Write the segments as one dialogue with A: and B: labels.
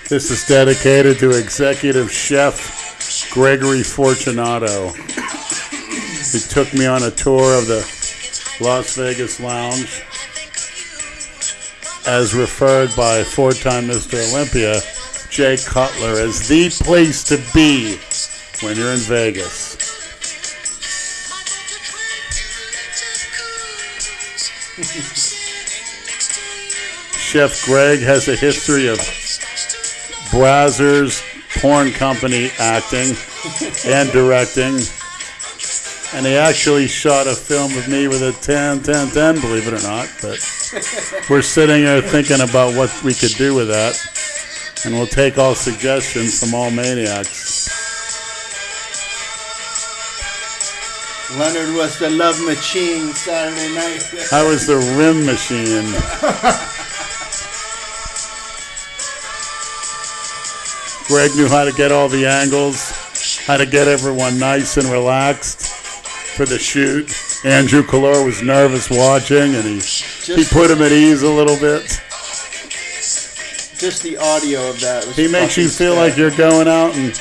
A: This is dedicated to executive chef Gregory Fortunato. He took me on a tour of the Las Vegas Lounge, as referred by four-time Mr. Olympia, Jay Cutler, as the place to be when you're in Vegas. Chef Greg has a history of Brazzers porn company acting and directing. And he actually shot a film of me with a 10, believe it or not. But we're sitting there thinking about what we could do with that. And we'll take all suggestions from all maniacs.
B: Leonard was the love machine Saturday night.
A: I was the rim machine. Greg knew how to get all the angles, how to get everyone nice and relaxed for the shoot. Andrew Calor was nervous watching, and he put him at ease a little bit.
B: Just the audio of that was
A: He makes you feel like you're going out and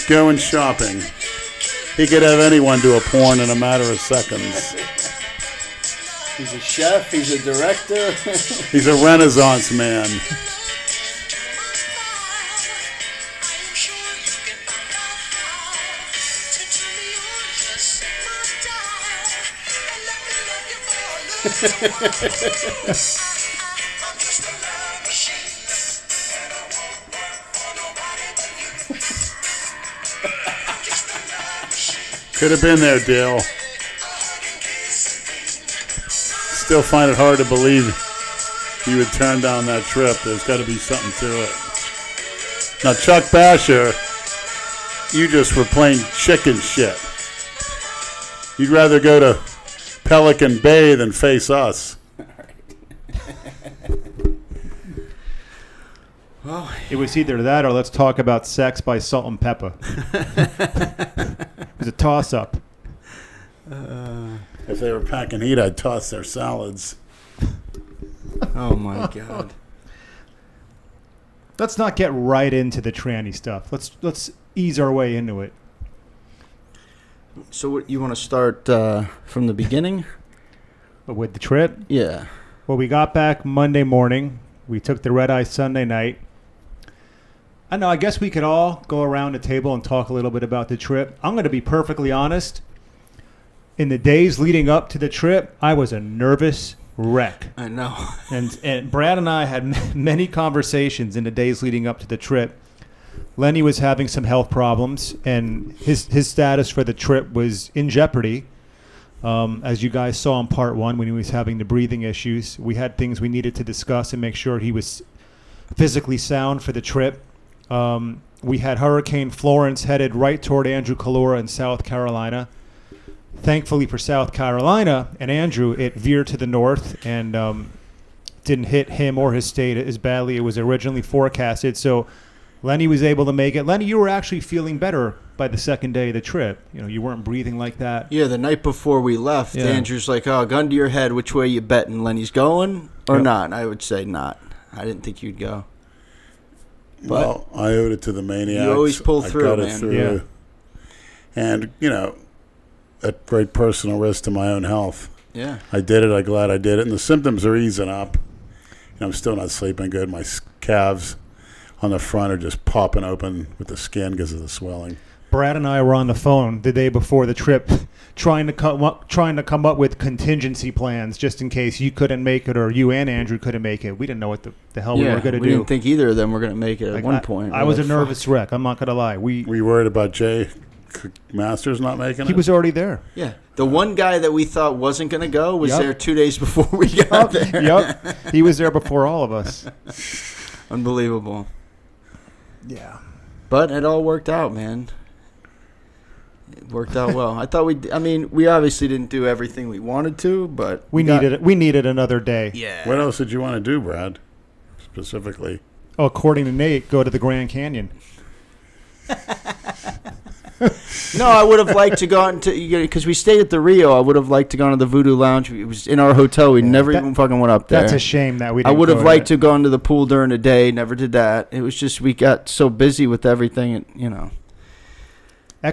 A: going shopping. He could have anyone do a porn in a matter of seconds.
B: He's a chef, he's a director.
A: He's a Renaissance man. Could have been there, Dale. Still find it hard to believe you would turn down that trip. There's got to be something to it. Now, Chuck Basher, you just were playing chicken shit. You'd rather go to Pelican Bay than face us.
C: Well, it was either that or let's talk about sex by Salt and Pepper. It was a toss-up.
A: If they were packing heat, I'd toss their salads.
B: Oh, my God.
C: Let's not get right into the tranny stuff. Let's ease our way into it.
B: So what, you want to start from the beginning?
C: With the trip?
B: Yeah.
C: Well, we got back Monday morning. We took the red-eye Sunday night. I know, I guess we could all go around the table and talk a little bit about the trip. I'm going to be perfectly honest. In the days leading up to the trip, I was a nervous wreck.
B: I know.
C: And Brad and I had many conversations in the days leading up to the trip. Lenny was having some health problems, and his status for the trip was in jeopardy. As you guys saw in part one, when he was having the breathing issues, we had things we needed to discuss and make sure he was physically sound for the trip. We had Hurricane Florence headed right toward Andrew Calora in South Carolina. Thankfully for South Carolina and Andrew, it veered to the north and didn't hit him or his state as badly as it was originally forecasted. So Lenny was able to make it. Lenny, you were actually feeling better by the second day of the trip. You know, you weren't breathing like that.
B: Yeah, the night before we left, Andrew's like, "Oh, gun to your head, which way you betting? Lenny's going or not?" And I would say not. I didn't think you'd go. But
A: well, I owed it to the maniacs.
B: You always pull through,
A: I got
B: man.
A: it through.
C: Yeah.
A: And, you know, at great personal risk to my own health.
B: Yeah.
A: I did it. I'm glad I did it. And the symptoms are easing up. You know, I'm still not sleeping good. My calves on the front are just popping open with the skin because of the swelling.
C: Brad and I were on the phone the day before the trip trying to come up with contingency plans just in case you couldn't make it or you and Andrew couldn't make it. We didn't know what the hell we were going to do.
B: We didn't think either of them were going to make it at one point.
C: I was a nervous wreck. I'm not going to lie.
A: Were you worried about Jay Masters not making it?
C: He was already there.
B: Yeah. The one guy that we thought wasn't going to go was there 2 days before we got there.
C: Yep. He was there before all of us.
B: Unbelievable.
C: Yeah.
B: But it all worked out, man. It worked out well. We obviously didn't do everything we wanted to, but
C: we needed another day.
B: Yeah.
A: What else did you want to do, Brad? Specifically.
C: Oh, according to Nate, go to the Grand Canyon.
B: No, I would have liked to go into, because we stayed at the Rio. I would have liked to go to the Voodoo Lounge. It was in our hotel. We never even fucking went up there.
C: That's a shame that we didn't
B: I would have
C: go
B: liked to go into the pool during the day. Never did that. It was just we got so busy with everything, and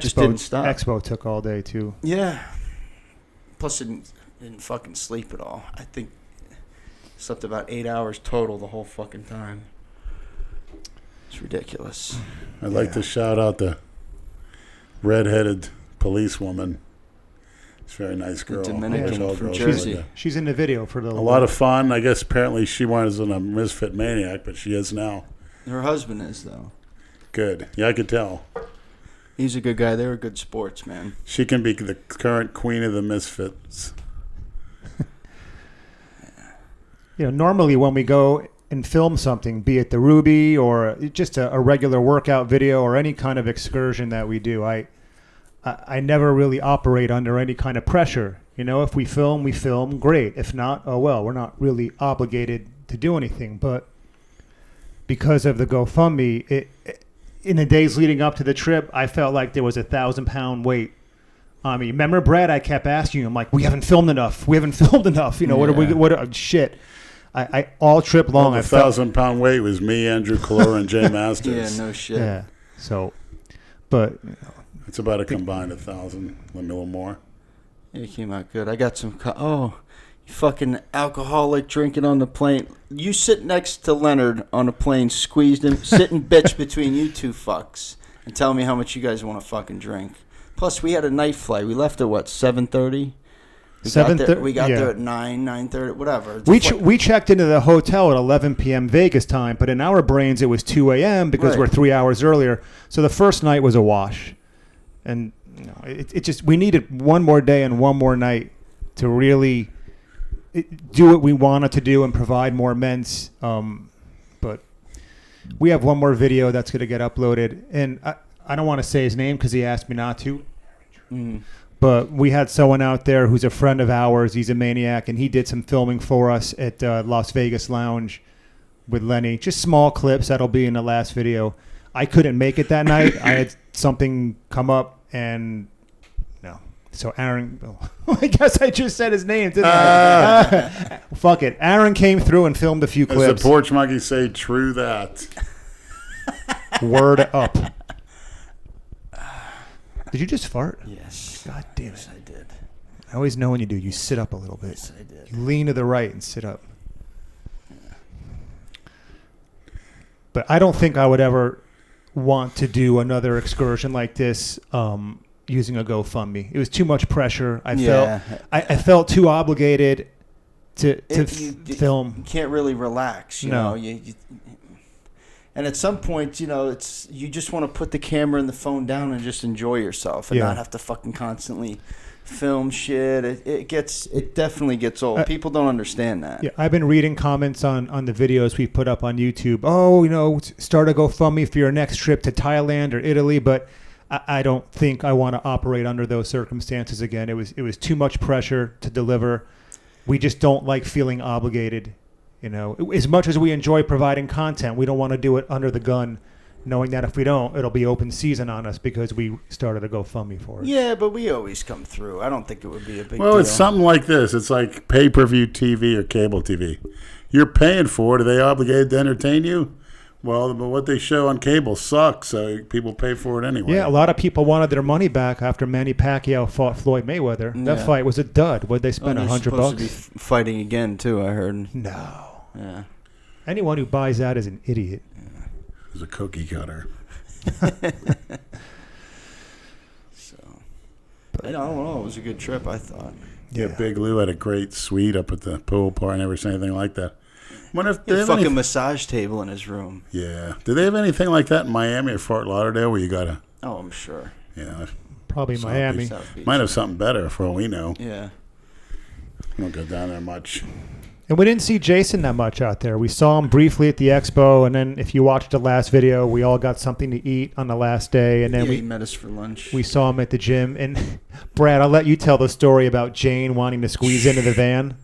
B: just didn't stop.
C: Expo took all day, too.
B: Yeah. Plus, didn't fucking sleep at all. I think slept about 8 hours total the whole fucking time. It's ridiculous.
A: I'd like to shout out the redheaded policewoman. She's a very nice girl.
B: Dominican from Jersey.
C: She's in the video for
A: a lot of fun. I guess apparently she wasn't a misfit maniac, but she is now.
B: Her husband is, though. Good.
A: Yeah, I could tell.
B: He's a good guy. They were good sports, man.
A: She can be the current queen of the misfits.
C: Normally when we go and film something, be it the Ruby or just a regular workout video or any kind of excursion that we do, I never really operate under any kind of pressure. If we film, great. If not, oh well, we're not really obligated to do anything. But because of the GoFundMe, in the days leading up to the trip, I felt like there was 1,000-pound weight on me. Remember, Brad, I kept asking him, like, we haven't filmed enough. What are we, shit. I all trip long.
A: The 1,000-pound weight was me, Andrew Calora, and Jay Masters.
B: Yeah, no shit.
C: Yeah. So, but
A: it's about a combined 1,000, a little more.
B: Yeah, it came out good. I got some. You fucking alcoholic drinking on the plane. You sit next to Leonard on a plane, squeezed him, sitting bitch between you two fucks, and tell me how much you guys want to fucking drink. Plus, we had a night flight. We left at 7:30. We got there at 9:30, whatever.
C: We checked into the hotel at 11 p.m. Vegas time, but in our brains it was 2 a.m. because we're 3 hours earlier. So the first night was a wash, and it just we needed one more day and one more night to really do what we wanted to do and provide more men's. But we have one more video that's going to get uploaded, and I don't want to say his name because he asked me not to. But we had someone out there who's a friend of ours. He's a maniac, and he did some filming for us at Las Vegas Lounge with Lenny. Just small clips. That'll be in the last video. I couldn't make it that night. I had something come up, and no. So Aaron, I guess I just said his name, didn't I? Fuck it. Aaron came through and filmed a few clips.
A: As the porch monkey say, true that.
C: Word up. Did you just fart?
B: Yes.
C: God damn it.
B: Yes, I did.
C: I always know when you do. You sit up a little bit.
B: Yes, I did.
C: You lean to the right and sit up. Yeah. But I don't think I would ever want to do another excursion like this using a GoFundMe. It was too much pressure. I felt too obligated to film.
B: You can't really relax. You know. And at some point, it's you just want to put the camera and the phone down and just enjoy yourself and not have to fucking constantly film shit. It definitely gets old. People don't understand that.
C: Yeah, I've been reading comments on the videos we put up on YouTube. Oh, start a GoFundMe for your next trip to Thailand or Italy, but I don't think I want to operate under those circumstances again. It was too much pressure to deliver. We just don't like feeling obligated. As much as we enjoy providing content, we don't want to do it under the gun, knowing that if we don't, it'll be open season on us because we started a GoFundMe for it.
B: Yeah, but we always come through. I don't think it would be a big deal.
A: Well, it's something like this. It's like pay-per-view TV or cable TV. You're paying for it. Are they obligated to entertain you? Well, but what they show on cable sucks, so people pay for it anyway.
C: Yeah, a lot of people wanted their money back after Manny Pacquiao fought Floyd Mayweather. Yeah. That fight was a dud. What'd they spend, $100?
B: Supposed to be fighting again, too, I heard.
C: No.
B: Yeah.
C: Anyone who buys that is an idiot.
A: Yeah. He's a cookie cutter.
B: I don't know. It was a good trip, I thought.
A: Yeah, Big Lou had a great suite up at the pool party. I never seen anything like that.
B: Wonder if they have a massage table in his room.
A: Yeah. Do they have anything like that in Miami or Fort Lauderdale where you got to...
B: Oh, I'm sure.
A: Yeah.
C: Probably Miami.
A: Might have something better for all we know.
B: Yeah.
A: I don't go down there much.
C: And we didn't see Jason that much out there. We saw him briefly at the Expo, and then if you watched the last video, we all got something to eat on the last day. And then
B: he met us for lunch.
C: We saw him at the gym. And Brad, I'll let you tell the story about Jane wanting to squeeze into the van.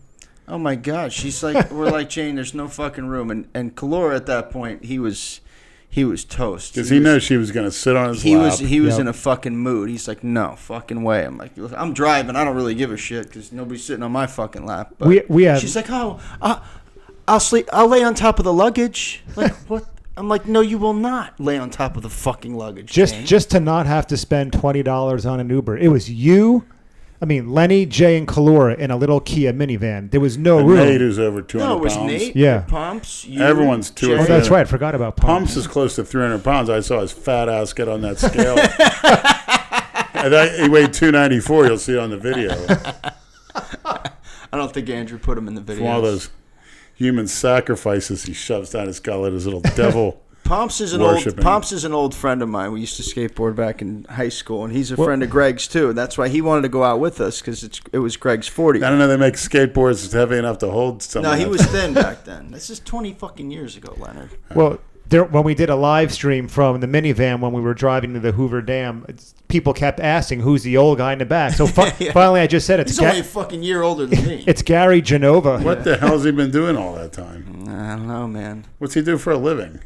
B: Oh my God, she's like, we're like, Jane, there's no fucking room. And Calora at that point, he He was toast.
A: Because he knows she was going to sit on his lap.
B: He was in a fucking mood. He's like, no fucking way. I'm like, I'm driving. I don't really give a shit because nobody's sitting on my fucking lap. But
C: we have,
B: she's like, oh, I'll sleep. I'll lay on top of the luggage. Like what? I'm like, no, you will not lay on top of the fucking luggage.
C: just to not have to spend $20 on an Uber. It was you. I mean, Lenny, Jay, and Kalura in a little Kia minivan. There was no room.
A: Nate, who's over 200
B: No, it was
A: pounds.
B: Nate.
C: Yeah.
B: Pumps. You,
A: Everyone's
B: Jay.
A: 200.
C: Oh, that's right. I forgot about
A: Pumps is close to 300 pounds. I saw his fat ass get on that scale. He weighed 294. You'll see it on the video.
B: I don't think Andrew put him in the video.
A: One of those human sacrifices he shoves down his gullet, his little devil.
B: Pomps is an old friend of mine. We used to skateboard back in high school, and he's a friend of Greg's too. That's why he wanted to go out with us because it was Greg's 40th.
A: I don't know. They make skateboards heavy enough to hold something.
B: No, he was thin back then. This is 20 fucking years ago, Leonard.
C: Well, when we did a live stream from the minivan when we were driving to the Hoover Dam, people kept asking who's the old guy in the back. So finally, I just said
B: He's only a fucking year older than me.
C: It's Gary Genova.
A: What the hell's he been doing all that time?
B: I don't know, man.
A: What's he do for a living?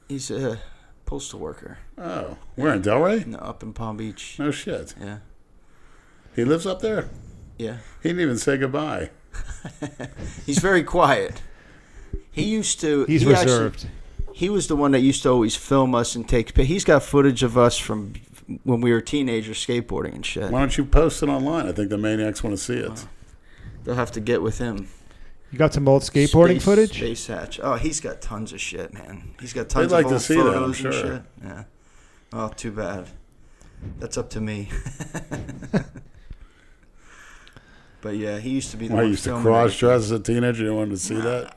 B: He's a postal worker.
A: Oh, where in Delray?
B: No, up in Palm Beach.
A: No shit.
B: Yeah.
A: He lives up there?
B: Yeah.
A: He didn't even say goodbye.
B: He's very quiet. He used to.
C: He's reserved.
B: He was the one that used to always film us and take. He's got footage of us from when we were teenagers skateboarding and shit.
A: Why don't you post it online? I think the maniacs want to see it.
B: They'll have to get with him.
C: You got some old skateboarding footage?
B: Space Hatch. Oh, he's got tons of shit, man. He's got tons
A: They'd like
B: of
A: to
B: old
A: see that, I'm
B: photos
A: sure.
B: and shit. Yeah. Oh, too bad. That's up to me. But yeah, he used to be the
A: Why,
B: one
A: you used to
B: filming
A: cross
B: everything.
A: dress as a teenager? You wanted to see that?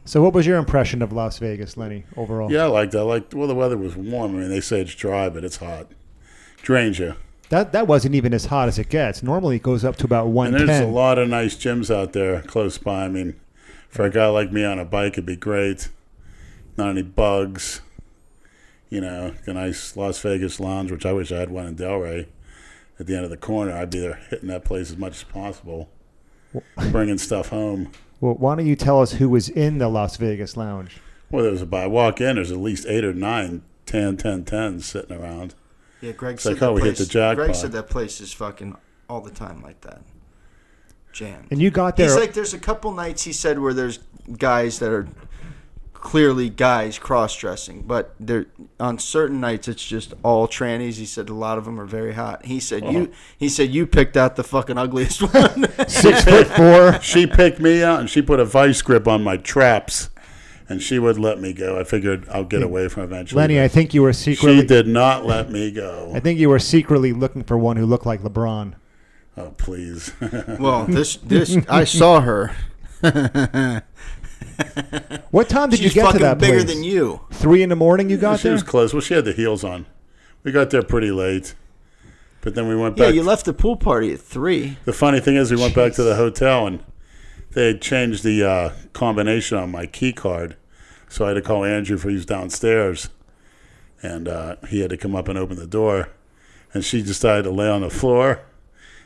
C: So what was your impression of Las Vegas, Lenny, overall?
A: Yeah, I liked that. Well, the weather was warm. I mean, they say it's dry, but it's hot. Drains you.
C: That wasn't even as hot as it gets. Normally it goes up to about
A: And
C: 110.
A: there's a lot of nice gyms out there close by. I mean, for a guy like me on a bike, it'd be great. Not any bugs. You know, a nice Las Vegas lounge, which I wish I had one in Delray. At the end of the corner, I'd be there hitting that place as much as possible, bringing stuff home.
C: Well, why don't you tell us who was in the Las Vegas lounge?
A: Well, I walk in, there's at least 8 or 9 10s sitting around.
B: Yeah, Greg
A: It's
B: said
A: like, oh, we hit the jackpot.
B: Greg said that place is fucking all the time like that. Jammed.
C: And you got there.
B: He's like, there's a couple nights he said where there's guys that are clearly guys cross-dressing, but they're on certain nights it's just all trannies. He said a lot of them are very hot. He said you picked out the fucking ugliest one.
C: 6'4".
A: She picked me out and she put a vice grip on my traps, and she would let me go. I figured I'll get away from eventually.
C: Lenny, I think you were secretly.
A: She did not let me go.
C: I think you were secretly looking for one who looked like LeBron.
A: Oh, please.
B: Well, this I saw her.
C: What time did
B: She's
C: you get to that
B: fucking bigger
C: place?
B: than you.
C: 3 a.m. you got
A: She
C: there?
A: was close. Well, she had the heels on. We got there pretty late. But then we went
B: Yeah,
A: back.
B: you left the pool party at 3.
A: The funny thing is we went back to the hotel, and they had changed the combination on my key card. So I had to call Andrew for he was downstairs. And he had to come up and open the door. And she decided to lay on the floor.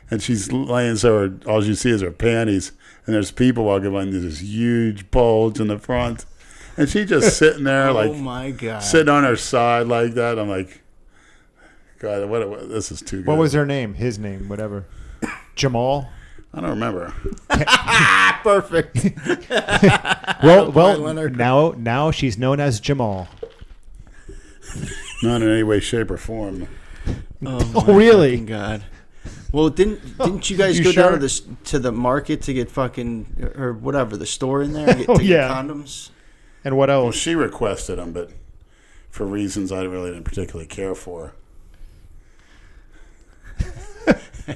A: And she's laying so all you see is her panties. And there's people walking by, and there's this huge bulge in the front. And she just sitting there,
B: Oh my God.
A: sitting on her side like that. I'm like, God, what this is too good.
C: What was her name? His name, whatever. Jamal?
A: I don't remember.
B: Perfect.
C: Well,
B: Leonard.
C: now she's known as Jamal.
A: Not in any way, shape, or form.
B: Oh,
C: Oh, really?
B: fucking God. Well, didn't you guys
C: You
B: go down
C: sure?
B: to the market to get fucking or whatever the store in there to
C: Oh,
B: get
C: yeah.
B: condoms?
C: And what
A: Well,
C: else?
A: she requested them, but for reasons I really didn't particularly care for.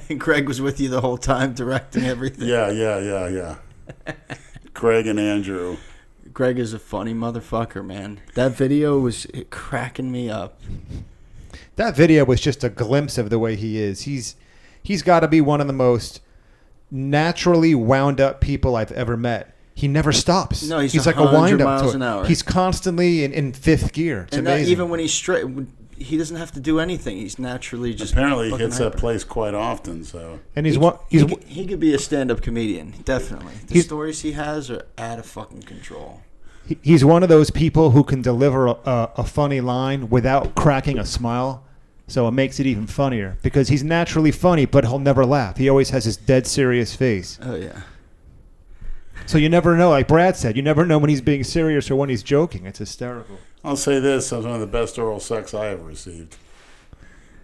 B: And Greg was with you the whole time directing everything.
A: Yeah. Craig and Andrew.
B: Greg is a funny motherfucker, man. That video was cracking me up.
C: That video was just a glimpse of the way he is. He's got to be one of the most naturally wound up people I've ever met. He never stops.
B: No, he's
C: like a
B: 100
C: wind up
B: miles
C: to
B: an hour.
C: He's constantly in fifth gear. It's
B: And
C: amazing.
B: even when he's straight, he doesn't have to do anything. He's naturally just
A: Apparently he
B: fucking
A: hits
B: hyper.
A: that place quite often, so.
C: and
B: He could be a stand-up comedian, definitely. The
C: He's-
B: stories he has are out of fucking control.
C: He's one of those people who can deliver a funny line without cracking a smile. So it makes it even funnier because he's naturally funny, but he'll never laugh. He always has this dead serious face.
B: Oh, yeah.
C: So you never know, like Brad said, you never know when he's being serious or when he's joking. It's hysterical.
A: I'll say this: that was one of the best oral sex I ever received.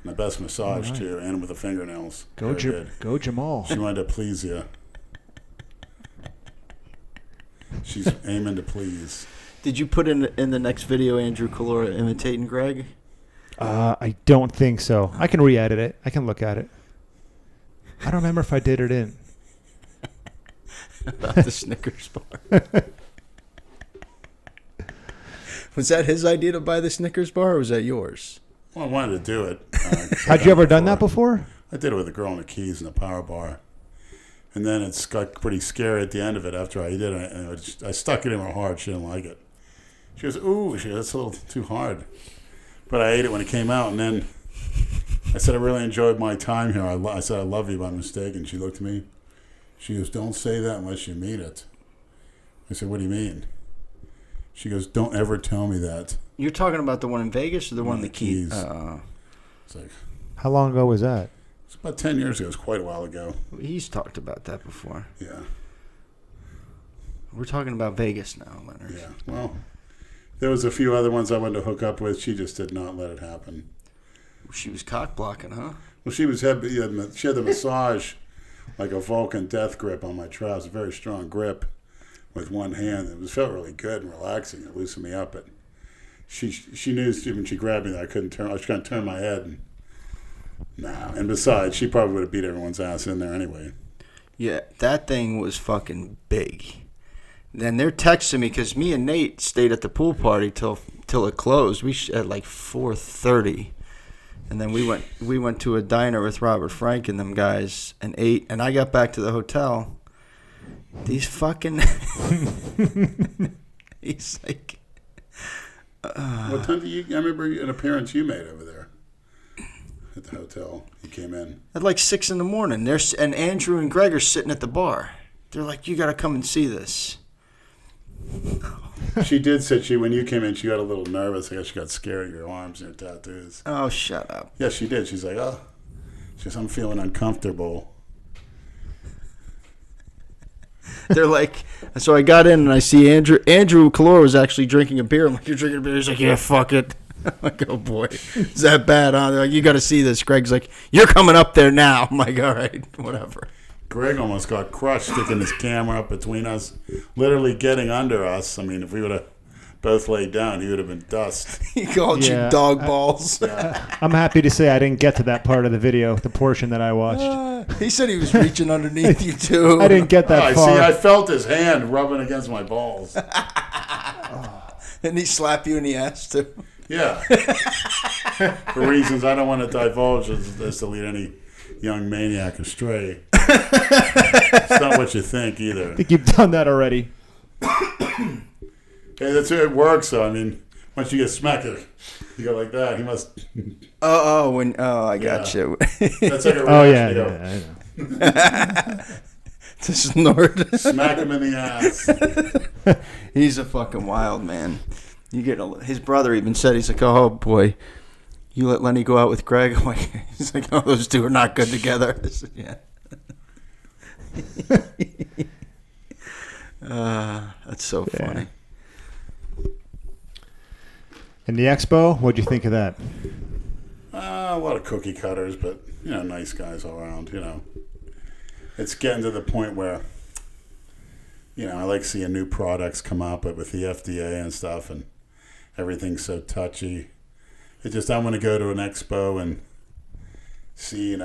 A: My best massage too, and with the fingernails.
C: Go Jamal.
A: She wanted to please you. She's aiming to please.
B: Did you put in the next video Andrew Calora imitating Greg?
C: I don't think so. I can re-edit it. I can look at it. I don't remember if I did or didn't.
B: About the Snickers bar. Was that his idea to buy the Snickers bar, or was that yours?
A: Well, I wanted to do it.
C: Had you ever done that before?
A: I did it with a girl in the Keys in a power bar. And then it's got pretty scary at the end of it after I did it. And I stuck it in her hard. She didn't like it. She goes, ooh, that's a little too hard. But I ate it when it came out. And then I said, I really enjoyed my time here. I said, I love you by mistake. And she looked at me. She goes, don't say that unless you mean it. I said, what do you mean? She goes, don't ever tell me that.
B: You're talking about the one in Vegas or the one in the Keys?
A: It's like,
C: how long ago was that?
A: It's about 10 years ago. It's quite a while ago.
B: He's talked about that before.
A: Yeah.
B: We're talking about Vegas now, Leonard.
A: Yeah. Well, there was a few other ones I wanted to hook up with. She just did not let it happen.
B: She was cock blocking, huh?
A: Well, she had the massage like a Vulcan death grip on my trousers, a very strong grip with one hand. It felt really good and relaxing. It loosened me up. But she knew when she grabbed me that I couldn't turn. I was trying to turn my head. And, nah. And besides, she probably would have beat everyone's ass in there anyway. Yeah,
B: that thing was fucking big. Then they're texting me because me and Nate stayed at the pool party till it closed. We at like 4:30. And then we went to a diner with Robert Frank and them guys and ate. And I got back to the hotel. These fucking... He's like...
A: what time did you... I remember an appearance you made over there at the hotel. You came in.
B: At like 6 in the morning. And Andrew and Greg are sitting at the bar. They're like, you got to come and see this.
A: She did say when you came in, she got a little nervous. I guess she got scared of your arms and your tattoos.
B: Oh, shut up.
A: Yeah, she did. She's like, oh. She goes, I'm feeling uncomfortable.
B: They're like, so I got in and I see Andrew Calora was actually drinking a beer. I'm like, you're drinking a beer? He's like, yeah, fuck it. I'm like, oh boy, is that bad, huh? They're like, you got to see this. Greg's like, you're coming up there now. I'm like, all right, whatever.
A: Greg almost got crushed sticking his camera up between us, literally getting under us. I mean, if we would have both laid down, he would have been dust.
B: He called you dog balls.
C: I'm happy to say I didn't get to that part of the video, the portion that I watched.
B: He said he was reaching underneath you, too.
C: I didn't get that far.
A: See, I felt his hand rubbing against my balls.
B: Didn't he slap you in the ass, too?
A: Yeah. For reasons I don't want to divulge as to lead any young maniac astray. It's not what you think either.
C: I think you've done that already.
A: Hey, it works though. I mean, once you get smacked, you go like that. He must.
B: I got you.
A: That's like a reaction.
C: Oh yeah, I know.
B: To snort.
A: Smack him in the ass.
B: He's a fucking wild man. His brother even said, he's like, oh boy, you let Lenny go out with Greg. I'm like, he's like, oh, those two are not good together. I said, yeah. That's so funny.
C: And the Expo, what'd you think of that?
A: A lot of cookie cutters, but nice guys all around. It's getting to the point where I like seeing new products come out, but with the FDA and stuff, and everything's so touchy. I want to go to an expo and see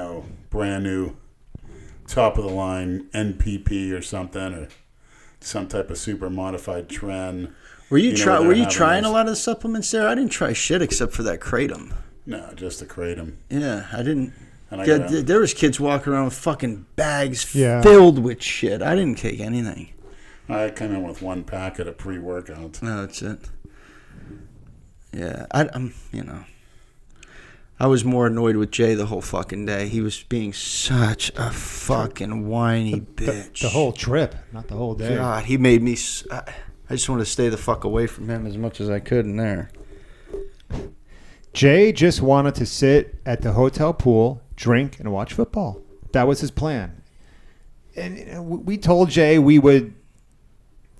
A: brand new top of the line NPP or something, or some type of super modified trend.
B: Were you trying a lot of the supplements there? I didn't try shit except for that kratom.
A: No, just the kratom.
B: Yeah, I didn't. There was kids walking around with fucking bags filled with shit. I didn't take anything.
A: I came in with one packet of pre-workout.
B: No, that's it. Yeah, I was more annoyed with Jay the whole fucking day. He was being such a fucking whiny bitch.
C: The whole trip, not the whole day.
B: God, he made me... I just wanted to stay the fuck away from him as much as I could in there.
C: Jay just wanted to sit at the hotel pool, drink, and watch football. That was his plan. And we told Jay we would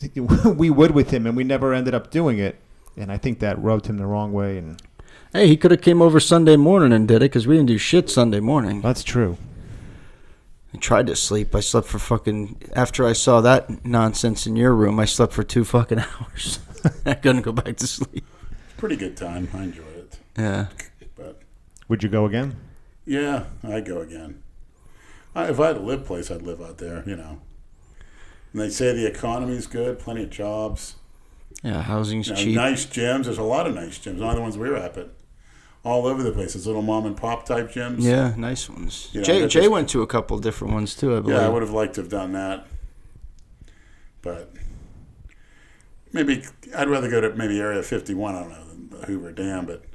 C: with him, and we never ended up doing it. And I think that rubbed him the wrong way. And
B: Hey, he could have came over Sunday morning and did it because we didn't do shit Sunday morning.
C: that's true.
B: I tried to sleep. I slept for fucking... After I saw that nonsense in your room, I slept for 2 fucking hours. I couldn't go back to sleep.
A: Pretty good time. I enjoyed it.
B: Yeah.
A: But
C: Would you go again?
A: yeah, I'd go again. If I had a live place, I'd live out there, you know. And they say the economy's good, plenty of jobs.
B: Yeah, housing's
A: You know,
B: cheap.
A: nice gyms. There's a lot of nice gyms. Not the ones we were at, but all over the place. There's little mom and pop type gyms.
B: Yeah, nice ones.
A: You know,
B: Jay
A: that just-
B: went to a couple different ones too, I believe.
A: Yeah, I would have liked to have done that. But maybe I'd rather go to maybe Area 51, I don't know, than the Hoover Dam. But I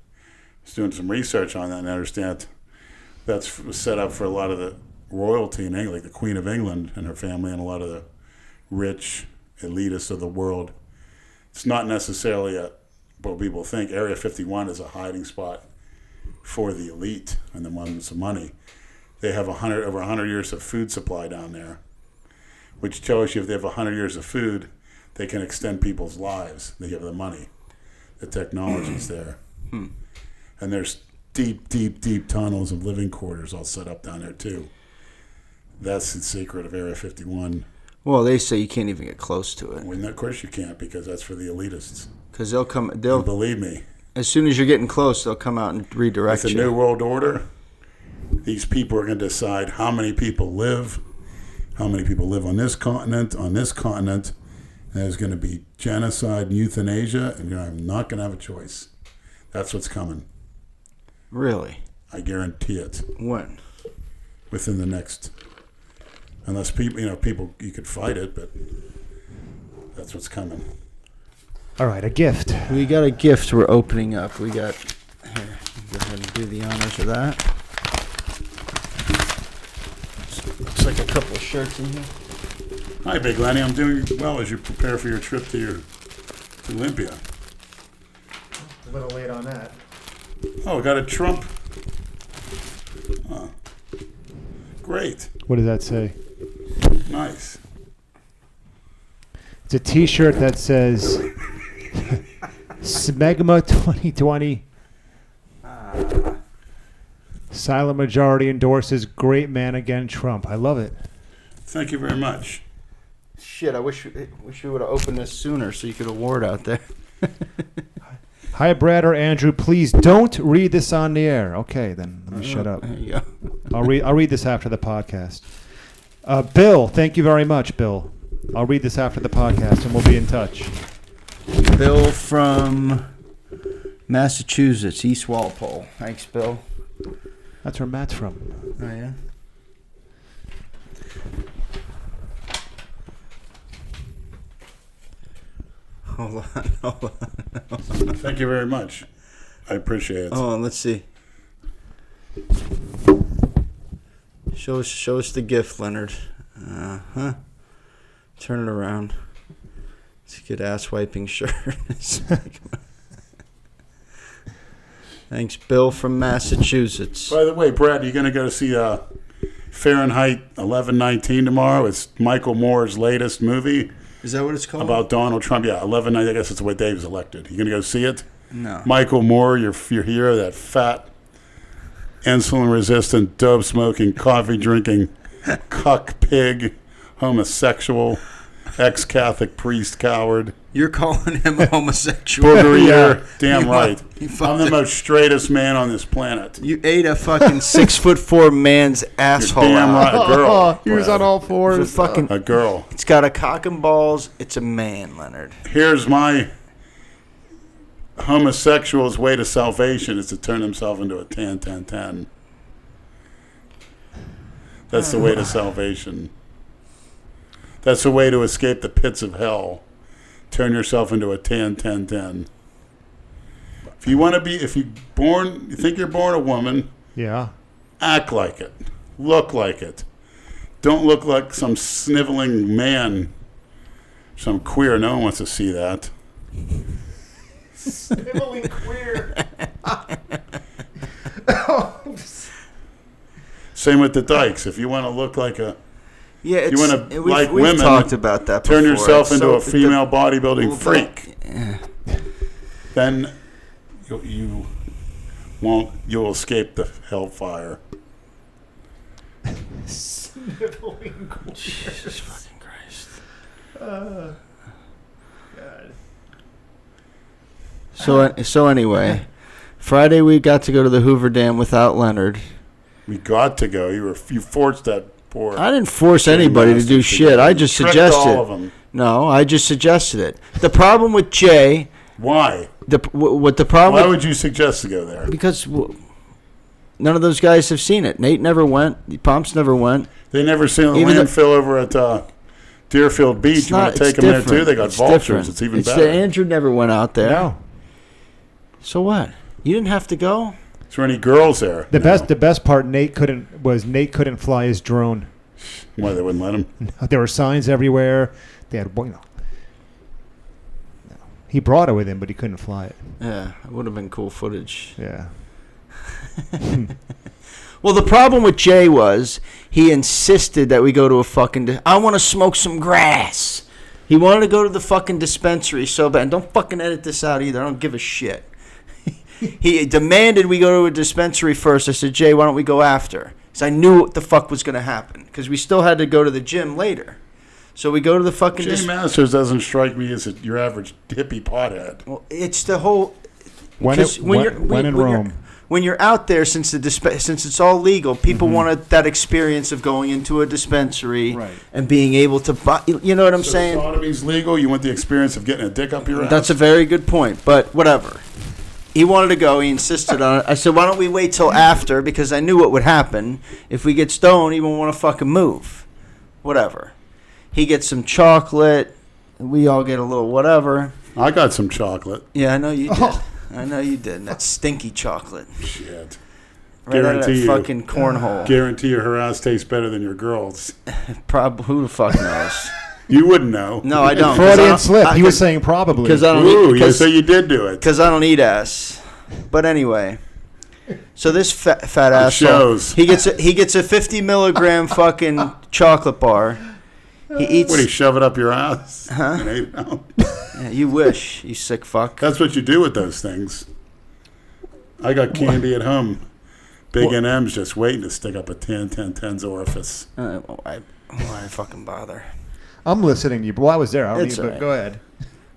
A: was doing some research on that and I understand that's set up for a lot of the royalty in England, like the Queen of England and her family and a lot of the rich elitists of the world. It's not necessarily what people think. Area 51 is a hiding spot for the elite and the ones with money. They have over 100 years of food supply down there, which tells you if they have 100 years of food, they can extend people's lives. They have the money. The technology's there. And there's deep, deep, deep tunnels of living quarters all set up down there, too. That's the secret of Area 51.
B: Well, they say you can't even get close to it.
A: Well, of course you can't, because that's for the elitists.
B: Because they'll
A: And
B: come,
A: believe me,
B: as soon as you're getting close, they'll come out and redirect
A: with the
B: you.
A: New World Order, these people are going to decide how many people live on this continent, and there's going to be genocide and euthanasia, and I'm not going to have a choice. That's what's coming.
B: Really?
A: I guarantee it.
B: When?
A: Within the next, unless people, you could fight it, but that's what's coming.
C: All right, a gift.
B: We got a gift we're opening up. We got... Here, go ahead and do the honors of that. Looks like a couple of shirts in here.
A: Hi, Big Lenny. I'm doing well as you prepare for your trip to Olympia.
C: A little late on that.
A: Oh, got a Trump. Great.
C: What does that say?
A: Nice.
C: It's a T-shirt that says Smegma 2020. Silent majority endorses great man again Trump. I love it.
A: Thank you very much.
B: Shit, I wish we would have opened this sooner so you could award out there.
C: Hi, Brad or Andrew. Please don't read this on the air. Okay, then let me shut up.
B: There you go.
C: I'll read this after the podcast. Bill, thank you very much, Bill. I'll read this after the podcast, and we'll be in touch.
B: Bill from Massachusetts, East Walpole. Thanks, Bill.
C: That's where Matt's from.
B: Oh, yeah? Hold on.
A: Thank you very much. I appreciate it.
B: Oh, let's see. Show us the gift, Leonard. Uh-huh. Turn it around. It's a good ass wiping shirt. Thanks, Bill from Massachusetts.
A: By the way, Brad, you're going to go to see Fahrenheit 11/19 tomorrow. It's Michael Moore's latest movie.
B: Is that what it's called?
A: About Donald Trump. Yeah, 11/19. I guess that's the way Dave was elected. You going to go see it?
B: No.
A: Michael Moore, your hero, that fat, insulin-resistant, dope-smoking, coffee-drinking, cuck pig, homosexual, ex-Catholic priest coward.
B: You're calling him a homosexual.
A: Booger ear. Damn
B: You
A: right.
B: fu-
A: I'm the most straightest man on this planet.
B: You ate a fucking 6'4" man's asshole.
A: You're damn
B: out.
A: right. A girl.
C: He was on all
B: It's a
C: fours.
B: fucking.
A: A girl.
B: It's got a cock and balls. It's a man, Leonard.
A: Here's my homosexual's way to salvation is to turn himself into a 10-10-10. That's the way to salvation. That's the way to escape the pits of hell. Turn yourself into a 10-10-10. If you think you're born a woman,
C: Yeah.
A: act like it. Look like it. Don't look like some sniveling man Some queer. No one wants to see that.
C: Sniveling queer.
A: Same with the dykes. If you want to look like a,
B: Yeah,
A: you want to like
B: we've
A: women,
B: talked about that
A: turn
B: before.
A: yourself into
B: So
A: a female bodybuilding
B: well,
A: freak.
B: yeah.
A: Then you'll escape the hellfire.
C: Sniveling queer.
B: Jesus fucking Christ.
C: God.
B: So anyway, Friday we got to go to the Hoover Dam without Leonard.
A: We got to go. You forced that poor.
B: I didn't force anybody to do shit. I just
A: Tricked
B: suggested.
A: all of them.
B: No, I just suggested it. The problem with Jay,
A: Why?
B: what the problem?
A: Why
B: with,
A: would you suggest to go there?
B: because none of those guys have seen it. Nate never went. The Pumps never went.
A: They never seen the
B: Even
A: landfill over at Deerfield Beach.
B: It's
A: You want
B: not.
A: to take
B: It's
A: them
B: different.
A: there too? They got
B: It's
A: vultures.
B: different.
A: It's even
B: It's
A: better.
B: Andrew never went out there.
C: No.
B: So what? You didn't have to go.
A: Is there any girls there?
C: The
A: No.
C: best part Nate couldn't fly his drone.
A: Why they wouldn't let him?
C: There were signs everywhere. They had No. He brought it with him, but he couldn't fly it.
B: Yeah, it would have been cool footage.
C: Yeah.
B: Well, the problem with Jay was he insisted that we go to a fucking. I want to smoke some grass. He wanted to go to the fucking dispensary so bad. And don't fucking edit this out either. I don't give a shit. He demanded we go to a dispensary first. I said, Jay, why don't we go after? Because I knew what the fuck was going to happen. Because we still had to go to the gym later. So we go to the fucking
A: Jay Masters doesn't strike me as your average hippie pothead.
B: Well, it's the whole.
C: When in Rome.
B: When you're out there, since it's all legal, people want that experience of going into a dispensary
C: Right.
B: and being able to buy. You know what I'm saying?
A: Sodomy's legal. You want the experience of getting a dick up your ass?
B: That's a very good point. But whatever. He wanted to go. He insisted on it. I said, why don't we wait till after? Because I knew what would happen. If we get stoned, he won't want to fucking move. Whatever. He gets some chocolate. We all get a little whatever.
A: I got some chocolate.
B: Yeah, I know you did.
C: Oh.
B: I know you did. And that stinky chocolate.
A: Shit.
B: Right out of that
A: Guarantee you.
B: fucking cornhole.
A: Guarantee you her ass tastes better than your girl's.
B: Who the fuck knows?
A: You wouldn't know.
B: No, I don't.
C: Freudian slip. He was saying probably.
B: Because I don't
A: Ooh,
B: eat.
A: you say you did do it.
B: Because I don't eat ass. But anyway, so this fat asshole,
A: shows.
B: he gets a 50 milligram fucking chocolate bar. He eats.
A: What, do you shove it up your ass?
B: Huh?
A: No.
B: Yeah, you wish, you sick fuck.
A: That's what you do with those things. I got candy at home. Big M&M's just waiting to stick up a 10's orifice.
B: Why fucking bother?
C: I'm listening to you. Well, I was there. I don't
B: It's
C: need,
B: all
C: but
B: right.
C: go ahead.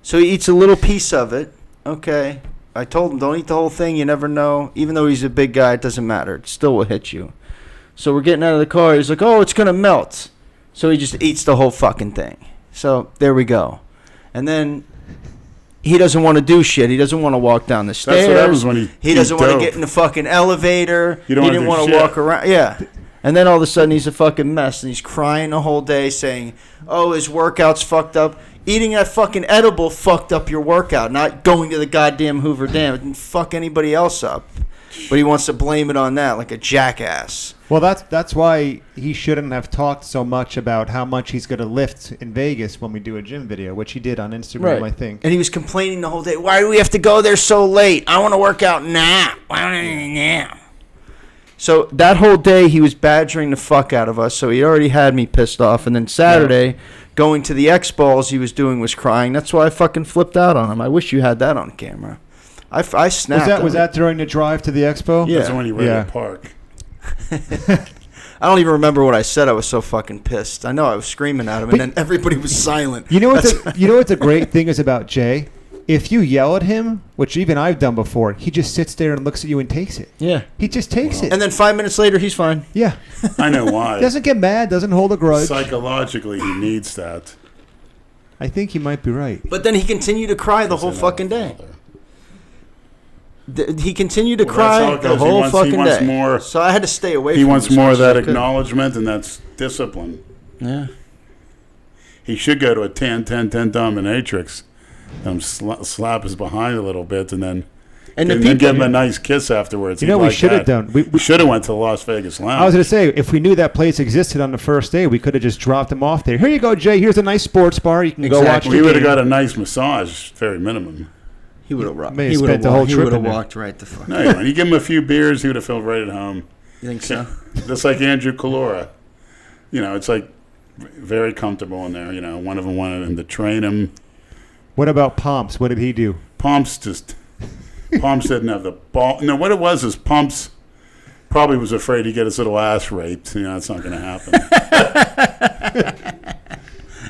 B: So he eats a little piece of it. Okay. I told him, don't eat the whole thing. You never know. Even though he's a big guy, it doesn't matter. It still will hit you. So we're getting out of the car. He's like, oh, it's going to melt. So he just eats the whole fucking thing. So there we go. And then he doesn't want to do shit. He doesn't want to walk down the stairs.
A: That's what happens when
B: he doesn't want to get in the fucking elevator.
A: You don't
B: he
A: wanna
B: didn't
A: do
B: want to
A: shit.
B: walk around. Yeah. And then all of a sudden he's a fucking mess. And he's crying the whole day saying, oh, his workout's fucked up. Eating that fucking edible fucked up your workout, not going to the goddamn Hoover Dam. It didn't fuck anybody else up. But he wants to blame it on that like a jackass.
C: Well, that's why he shouldn't have talked so much about how much he's going to lift in Vegas when we do a gym video, which he did on Instagram, I think.
B: And he was complaining the whole day. Why do we have to go there so late? I want to work out now. Now. So that whole day he was badgering the fuck out of us. So he already had me pissed off. And then Saturday, going to the Expo, all he was doing was crying. That's why I fucking flipped out on him. I wish you had that on camera. I snapped.
C: Was that during the drive to the Expo?
B: Yeah.
A: That's when you were at the park.
B: I don't even remember what I said. I was so fucking pissed. I know I was screaming at him, and then everybody was silent.
C: You know what? The great thing is about Jay. If you yell at him, which even I've done before, he just sits there and looks at you and takes it.
B: Yeah.
C: He just takes it.
B: And then 5 minutes later, he's fine.
C: Yeah.
A: I know why.
C: Doesn't get mad. Doesn't hold a grudge.
A: Psychologically, he needs that.
C: I think he might be right.
B: But then he continued to cry the whole fucking day. He continued to
A: Well, that's how
B: cry
A: it
B: the
A: goes.
B: whole
A: He
B: fucking
A: wants
B: day.
A: more-
B: So I had to stay away
A: He
B: from him.
A: wants
B: as
A: more
B: much
A: of that
B: as I could.
A: acknowledgement, and that's discipline.
B: Yeah.
A: He should go to a 10 dominatrix and slap his behind a little bit, and then
B: And
A: then give him a nice kiss afterwards.
C: You know, we should have done.
A: We should have went to the Las Vegas Lounge.
C: I was going to say, if we knew that place existed on the first day, we could have just dropped him off there. Here you go, Jay. Here's a nice sports bar. You can go watch the
A: We would have
C: game.
A: got a nice massage, very minimum.
B: He would have rocked.
C: May have spent the whole trip in there.
B: walked right the fuck.
A: No, you wouldn't. You give him a few beers, he would have felt right at home.
B: You think so?
A: Just like Andrew Calora. You know, it's like very comfortable in there. You know, one of them wanted him to train him.
C: What about Pomps? What did he do?
A: Pomps didn't have the ball. No, what it was is Pomps probably was afraid he'd get his little ass raped. You know, that's not going to happen.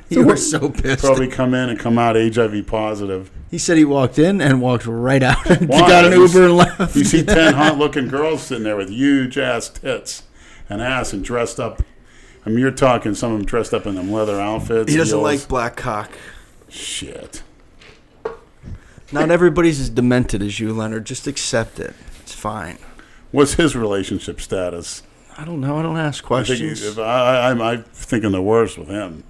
B: You were so pissed.
A: Probably come in and come out HIV positive.
B: He said he walked in and walked right out. He
A: Why?
B: got an Uber and left.
A: You see 10 hot-looking girls sitting there with huge ass tits and ass and dressed up. I mean, you're talking some of them dressed up in them leather outfits.
B: He doesn't
A: heels.
B: like black cock.
A: Shit.
B: Not everybody's as demented as you, Leonard. Just accept it. It's fine.
A: What's his relationship status?
B: I don't know. I don't ask
A: I think
B: questions.
A: I'm thinking the worst with him.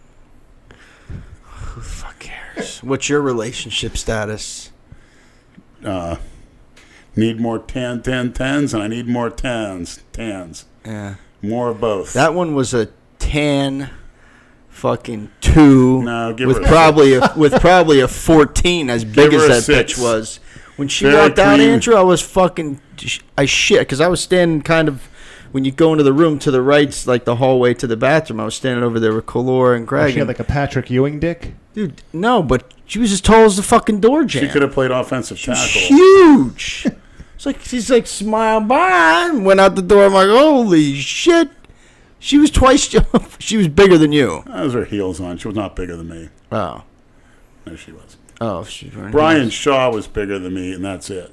B: Who the fuck cares? What's your relationship status?
A: Need more 10s, and I need more tans.
B: Yeah.
A: More of both.
B: That one was a tan fucking 2
A: No, give
B: with
A: her
B: probably a 14 as big
A: Give
B: as
A: her a
B: that
A: 6.
B: bitch was. When she
A: Very
B: walked out,
A: clean.
B: Andrew, I shit because I was standing kind of when you go into the room to the right, like the hallway to the bathroom. I was standing over there with Color and Greg.
C: She had like a Patrick Ewing dick.
B: Dude, no, but she was as tall as the fucking door jam.
A: She could have played offensive tackle.
B: Huge. It's like she's like smile bye and went out the door. I'm like, holy shit. She was twice. She was bigger than you.
A: Those are heels on. She was not bigger than me.
B: Oh.
A: No, she was.
B: Oh, she's wearing
A: Brian
B: heels.
A: Shaw was bigger than me, and that's it.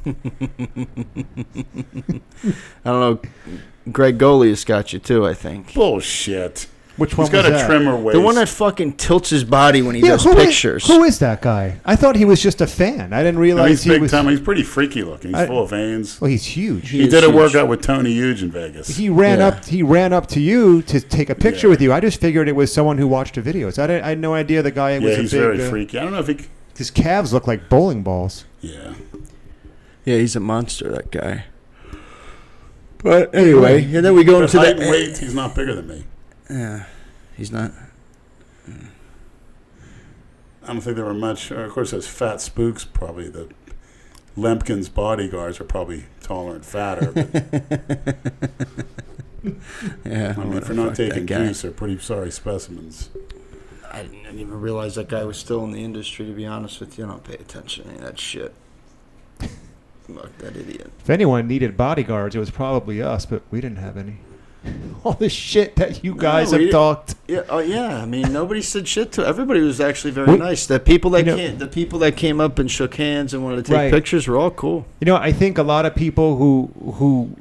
B: I don't know. Greg Goliath got you too, I think.
A: Bullshit.
C: Which one
A: He's got
C: was
A: a
C: that?
A: trimmer waist.
B: The one that fucking tilts his body when he does
C: who
B: pictures.
C: Who is that guy? I thought he was just a fan. I didn't
A: No,
C: realize
A: he's
C: he
A: big
C: was.
A: time. He's pretty freaky looking. He's
C: I-
A: full of veins.
C: Well, he's huge.
A: He
B: is
A: did a
B: huge.
A: workout with Tony Huge in Vegas.
C: He ran
B: Yeah.
C: up. He ran up to you to take a picture
A: Yeah.
C: with you. I just figured it was someone who watched the videos. I had no idea the guy was
A: Yeah,
C: a
A: he's
C: big.
A: very freaky. I don't know if he.
C: His calves look like bowling balls.
A: Yeah.
B: Yeah, he's a monster, that guy. But anyway, and then we go
A: But
B: into
A: height
B: the
A: and weight, he's not bigger than me.
B: Yeah, he's not.
A: I don't think there were much. Of course, those fat spooks, probably the Lemkin's bodyguards are probably taller and fatter. But,
B: Yeah,
A: I mean, for not taking juice, they're pretty sorry specimens.
B: I didn't even realize that guy was still in the industry. To be honest with you, I don't pay attention to any of that shit. Fuck that idiot.
C: If anyone needed bodyguards, it was probably us, but we didn't have any. All the shit that you guys
B: we
C: have
B: didn't-
C: talked.
B: Yeah, oh yeah. I mean, nobody said shit to. Everybody was actually very nice. The people that the people that came up and shook hands and wanted to take pictures were all cool.
C: You know, I think a lot of people who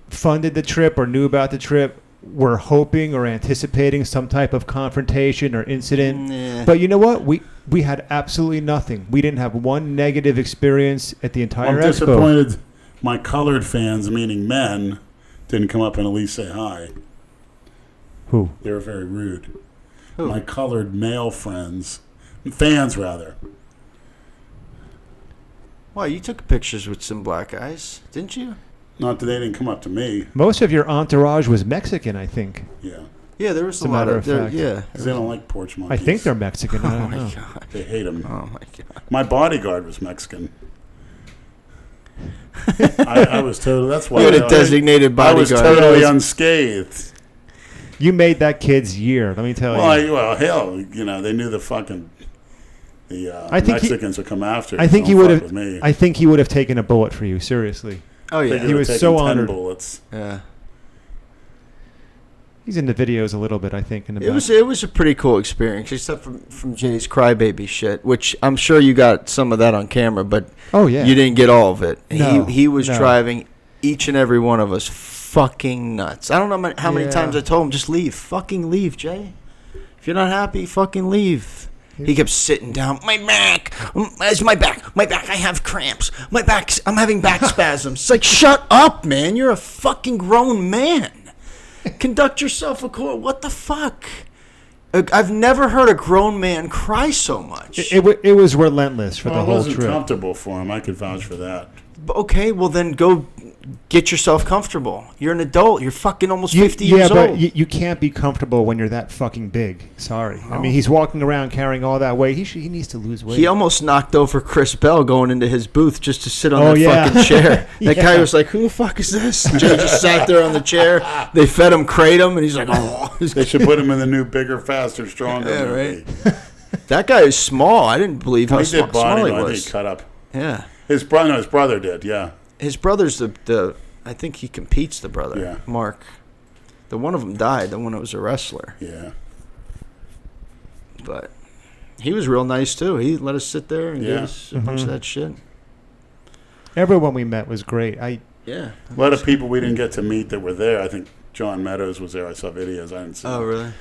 C: funded the trip or knew about the trip were hoping or anticipating some type of confrontation or incident.
B: Yeah.
C: But you know what? We had absolutely nothing. We didn't have one negative experience at the entire
A: I'm
C: expo.
A: disappointed my colored fans, meaning men, didn't come up and at least say hi.
C: Who?
A: They were very rude.
B: Who?
A: My colored male fans, rather.
B: Wow, you took pictures with some black guys, didn't you?
A: Not that they didn't come up to me.
C: Most of your entourage was Mexican, I think.
A: Yeah.
B: Yeah, there was
C: As a
B: a lot
C: matter
B: of
C: of fact.
B: yeah.
A: Because they don't like porch
C: I
A: monkeys.
C: think they're Mexican. I
B: Oh
C: don't
B: my
C: know.
B: god.
A: They hate them.
B: Oh my god.
A: My bodyguard was Mexican. I was totally. That's why
B: You had a designated
A: I was
B: bodyguard.
A: totally unscathed.
C: You made that kid's year, let me tell you.
A: Well, hell, you know, they knew the fucking
C: I think
A: Mexicans would come after.
C: I think he
A: Don't
C: would
A: fuck
C: have.
A: with me.
C: I think he would have taken a bullet for you. Seriously,
B: Oh
A: They
B: yeah.
A: could
C: He
A: have
C: was
A: taken
C: so
A: 10
C: honored.
A: bullets.
B: Yeah.
C: he's in the videos a little bit. I think in the
B: It was a pretty cool experience, except from Jay's crybaby shit, which I'm sure you got some of that on camera, but
C: Oh yeah.
B: you didn't get all of it.
C: No,
B: he was
C: no.
B: driving each and every one of us fucking nuts. I don't know how many
C: Yeah.
B: times I told him, just leave. Fucking leave, Jay. If you're not happy, fucking leave. He kept sitting down. My back. Where's my back? My back. I have cramps. My back. I'm having back spasms. It's like, shut up, man. You're a fucking grown man. Conduct yourself accordingly. What the fuck? I've never heard a grown man cry so much.
C: It was relentless for the
A: Well, it
C: whole
A: wasn't
C: trip.
A: comfortable for him. I could vouch for that.
B: Okay, well then go get yourself comfortable. You're an adult. You're fucking almost 50
C: yeah,
B: years
C: but
B: old.
C: you can't be comfortable when you're that fucking big. Sorry. I
B: Oh.
C: mean, he's walking around carrying all that weight. He needs to lose weight.
B: He almost knocked over Chris Bell going into his booth just to sit on
C: Oh,
B: that
C: yeah.
B: fucking chair. That
C: Yeah.
B: guy was like, "Who the fuck is this?" And Joe just sat there on the chair. They fed him kratom, and he's like, "Oh."
A: They should put him in the new Bigger, Faster, Stronger
B: Yeah,
A: movie.
B: right. That guy is small. I didn't believe how
A: He
B: small
A: did body,
B: he
A: I think
B: was.
A: he cut up.
B: Yeah,
A: His brother did, yeah.
B: his brother's the. I think he competes. The brother,
A: Yeah.
B: Mark. The one of them died. The one that was a wrestler.
A: Yeah.
B: But he was real nice too. He let us sit there and
A: Yeah.
B: gave us a bunch of that shit.
C: Everyone we met was great.
B: Yeah.
A: A lot of people we didn't get to meet that were there. I think John Meadows was there. I saw videos. I didn't see
B: Oh
A: them.
B: really?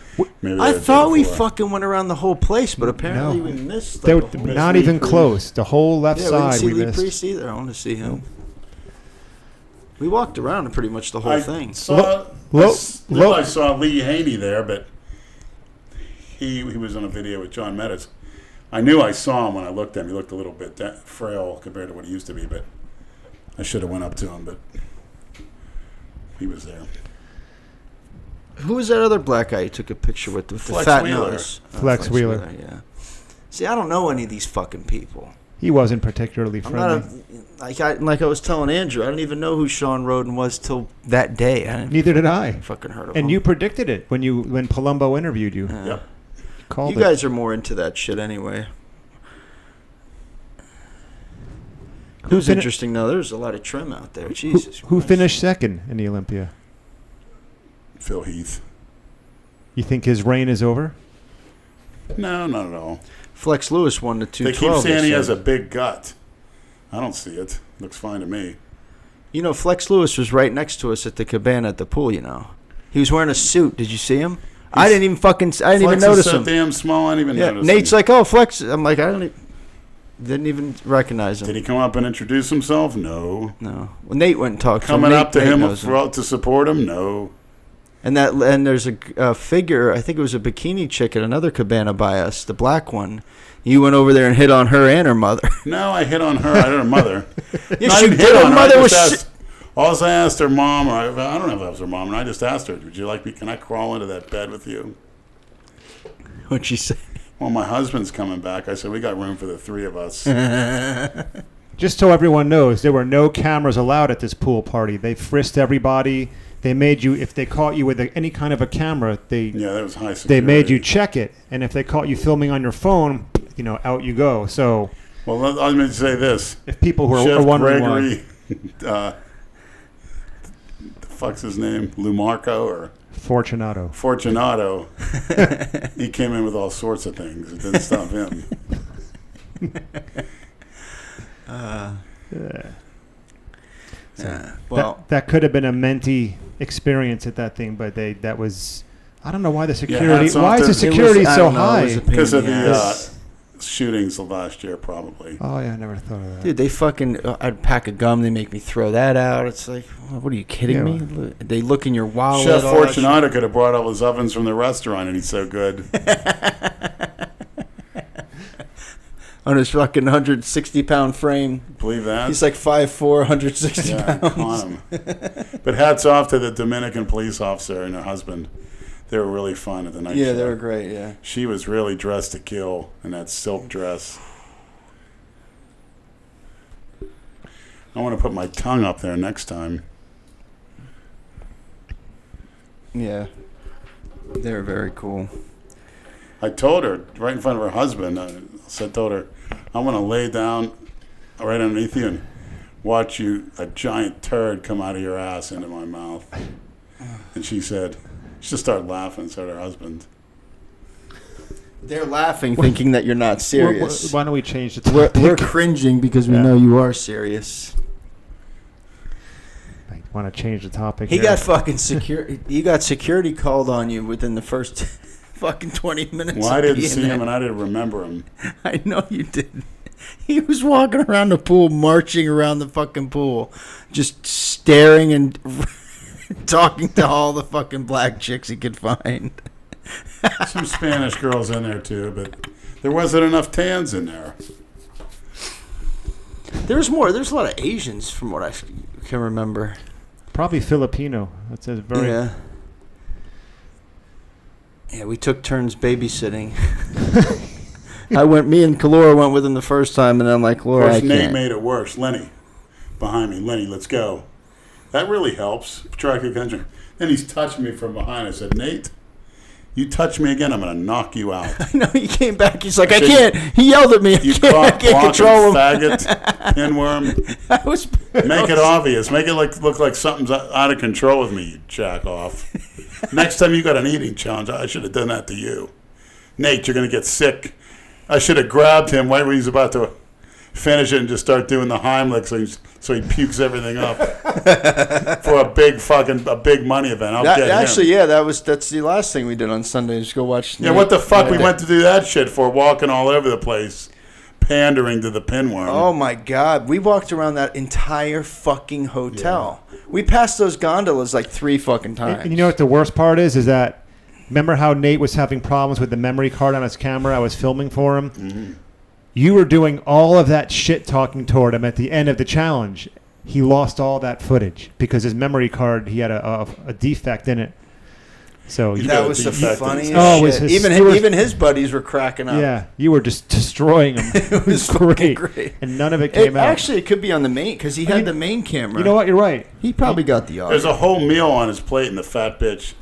A: Maybe
B: I
A: they were
B: thought
A: there
B: we
A: before.
B: fucking went around the whole place, but apparently
C: No.
B: we missed.
C: They
B: Like,
C: were
B: the whole-
C: not
A: Lee
C: even
A: Priest.
C: close. The whole left
B: Yeah, we didn't
C: side
B: see
C: we
B: Lee
C: missed.
B: Priest either. I want to see him. We walked around pretty much the whole
A: I
B: thing.
A: saw,
C: Lo-
A: I saw Lee Haney there, but he was on a video with John Meadows. I knew I saw him when I looked at him. He looked a little bit frail compared to what he used to be, but I should have went up to him, but he was there.
B: Who was that other black guy you took a picture with the
A: Flex
B: fat
A: Wheeler.
B: nose?
C: Flex Wheeler.
B: Yeah. See, I don't know any of these fucking people.
C: He wasn't particularly
B: I'm
C: friendly.
B: not like I was telling Andrew. I didn't even know who Sean Roden was till that day. I didn't
C: Neither did I.
B: fucking heard of
C: And
B: him.
C: you predicted it when Palumbo interviewed you.
A: Yep.
C: Called
B: You
C: it.
B: guys are more into that shit anyway.
C: Who
B: Who's
C: fin-
B: interesting though? There's a lot of trim out there. Jesus.
C: Who
B: Christ.
C: finished second in the Olympia?
A: Phil Heath.
C: You think his reign is over?
A: No, not at all.
B: Flex Lewis won the
A: They keep
B: 212.
A: saying he
B: said.
A: has a big gut. I don't see it. Looks fine to me.
B: You know, Flex Lewis was right next to us at the cabana at the pool. You know, he was wearing a suit. Did you see him? I didn't even
A: Flex
B: notice
A: is so
B: him.
A: damn small. I didn't even
B: Yeah,
A: notice
B: Nate's
A: him.
B: like, "Oh, Flex." I'm like, didn't even recognize him.
A: Did he come up and introduce himself? No.
B: No. Well, Nate went and talked
A: Coming
B: to him.
A: up to
B: Nate
A: him
B: knows
A: to support him? No.
B: And there's a figure. I think it was a bikini chick at another cabana by us, the black one. You went over there and hit on her and her mother.
A: No, I hit on her. I hit her mother.
B: Yeah,
A: No, I
B: she
A: didn't
B: did.
A: hit
B: Her
A: on her.
B: mother
A: I
B: was.
A: just asked, all I asked her mom, or I don't know if that was her mom, and I just asked her, would you like me, can I crawl into that bed with you?
B: What'd she say?
A: Well, my husband's coming back. I said, we got room for the three of us.
C: Just so everyone knows, there were no cameras allowed at this pool party. They frisked everybody. They made you, if they caught you with any kind of a camera,
A: Yeah, that was high security.
C: they made you check it. And if they caught you filming on your phone, out you go. So
A: Well, let me say this.
C: if people who
A: Chef
C: are wondering why,
A: Gregory, the fuck's his name? Lumarco or
C: Fortunato.
A: Fortunato, he came in with all sorts of things. It didn't stop him.
B: Well,
C: that could have been a mentee experience at that thing, but that was, I don't know why the
A: hats
C: security,
A: off
C: why is
A: to-
C: the security
B: I
C: so
B: don't know, it
C: high?
B: was a pain
A: Because
B: in
A: of the
B: ass.
A: shootings of last year, probably.
C: Oh yeah, I never thought of that.
B: Dude, they fucking. I'd pack a gum. They make me throw that out. It's like, what are you kidding
C: Yeah.
B: me? They look in your wallet.
A: Chef
B: all that
A: Fortunato could have brought all his ovens from the restaurant, and he's so good.
B: on his fucking 160-pound frame.
A: Believe that?
B: He's like 5'4", 160
A: yeah,
B: pounds.
A: caught him. But hats off to the Dominican police officer and her husband. They were really fun at the night show.
B: Yeah, they were great, yeah.
A: She was really dressed to kill in that silk dress. I want to put my tongue up there next time.
B: Yeah. They're very cool.
A: I told her, right in front of her husband, I told her, I'm going to lay down right underneath you and watch a giant turd come out of your ass into my mouth. And she said, she just started laughing, so did her husband.
B: They're laughing, thinking that you're not serious.
C: Why don't we change the topic?
B: We're cringing because we know you are serious.
C: I want to change the topic.
B: He
C: here.
B: got fucking security. You got security called on you within the first fucking 20 minutes.
A: Well, I
B: of
A: didn't
B: being
A: see
B: there.
A: him, and I didn't remember him.
B: I know you did. He was walking around the pool, marching around the fucking pool, just staring and talking to all the fucking black chicks he could find.
A: Some Spanish girls in there, too, but there wasn't enough tans in there.
B: There's more. There's a lot of Asians from what I can remember.
C: Probably Filipino. That's a very.
B: Yeah. Yeah, we took turns babysitting. Me and Kalora went with him the first time, and I'm like, Kalora, I can't.
A: Nate made it worse. Lenny, behind me. Lenny, let's go. That really helps. Track your attention. Then he's touched me from behind. I said, Nate, you touch me again, I'm going to knock you out.
B: I know, he came back. He's like, I can't. He yelled at me. I can't control him.
A: Faggot, pinworm. Make it obvious. Make it look like something's out of control with me, you jack off. Next time you got an eating challenge, I should have done that to you. Nate, you're going to get sick. I should have grabbed him right when he's about to finish it and just start doing the Heimlich so he pukes everything up for a big money event. I'll get him.
B: Actually, yeah, that's the last thing we did on Sunday. Just go watch.
A: Yeah, what the fuck we went to do that shit for? Walking all over the place, pandering to the pinworm.
B: Oh my God, we walked around that entire fucking hotel. Yeah. We passed those gondolas like 3 fucking times.
C: And you know what the worst part is that remember how Nate was having problems with the memory card on his camera? I was filming for him. Mm-hmm. You were doing all of that shit talking toward him at the end of the challenge. He lost all that footage because his memory card, he had a defect in it. So
B: that was the funniest shit. Even his buddies were cracking up.
C: Yeah, you were just destroying him.
B: It was great.
C: And none of it came out.
B: Actually, it could be on the main because he had the main camera.
C: You know what? You're right.
B: He probably got the audio.
A: There's a whole meal on his plate, and the fat bitch,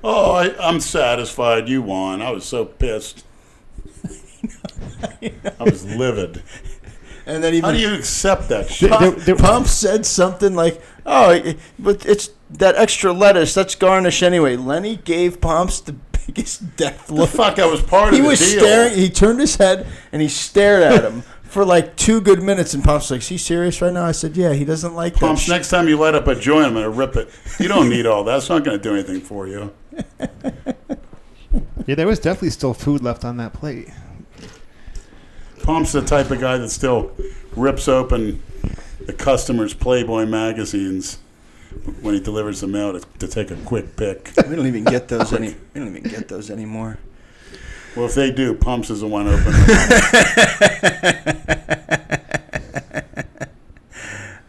A: I'm satisfied. You won. I was so pissed. I was livid.
B: And then
A: how do you accept that shit?
B: Pump said something like, but it's that extra lettuce. That's garnish anyway. Lenny gave Pumps the biggest death look.
A: The fuck, I was part of the deal.
B: He was staring. He turned his head and he stared at him for like 2 good minutes. And Pumps like, is he serious right now? I said, yeah, he doesn't like that.
A: Pumps, next time you light up a joint, I'm going to rip it. You don't need all that. It's not going to do anything for you.
C: Yeah, there was definitely still food left on that plate.
A: Pump's the type of guy that still rips open the customer's Playboy magazines when he delivers the mail to take a quick pic.
B: We don't even get those anymore.
A: Well, if they do, Pumps is the one opening.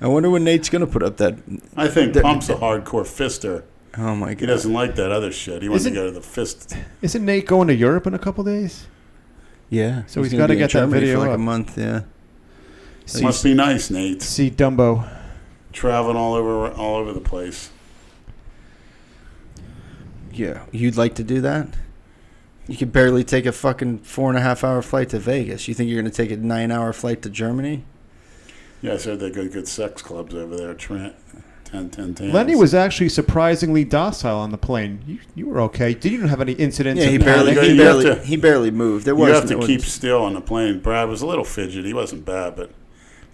B: I wonder when Nate's going to put up that.
A: I think Pump's a hardcore fister.
B: Oh my God!
A: He doesn't like that other shit. He wants to go to the fist.
C: Isn't Nate going to Europe in a couple days?
B: Yeah,
C: so he's got to get that video
B: for like
C: up.
B: a month. Yeah,
A: It must be nice, Nate.
C: See Dumbo
A: traveling all over the place.
B: Yeah, you'd like to do that? You could barely take a fucking 4.5-hour flight to Vegas. You think you're going to take a 9-hour flight to Germany?
A: Yeah, I heard they got good sex clubs over there. 10.
C: Lenny was actually surprisingly docile on the plane. You were okay. You didn't have any incidents.
B: Yeah, he barely moved.
A: You have to keep still on the plane. Brad was a little fidgety. He wasn't bad, but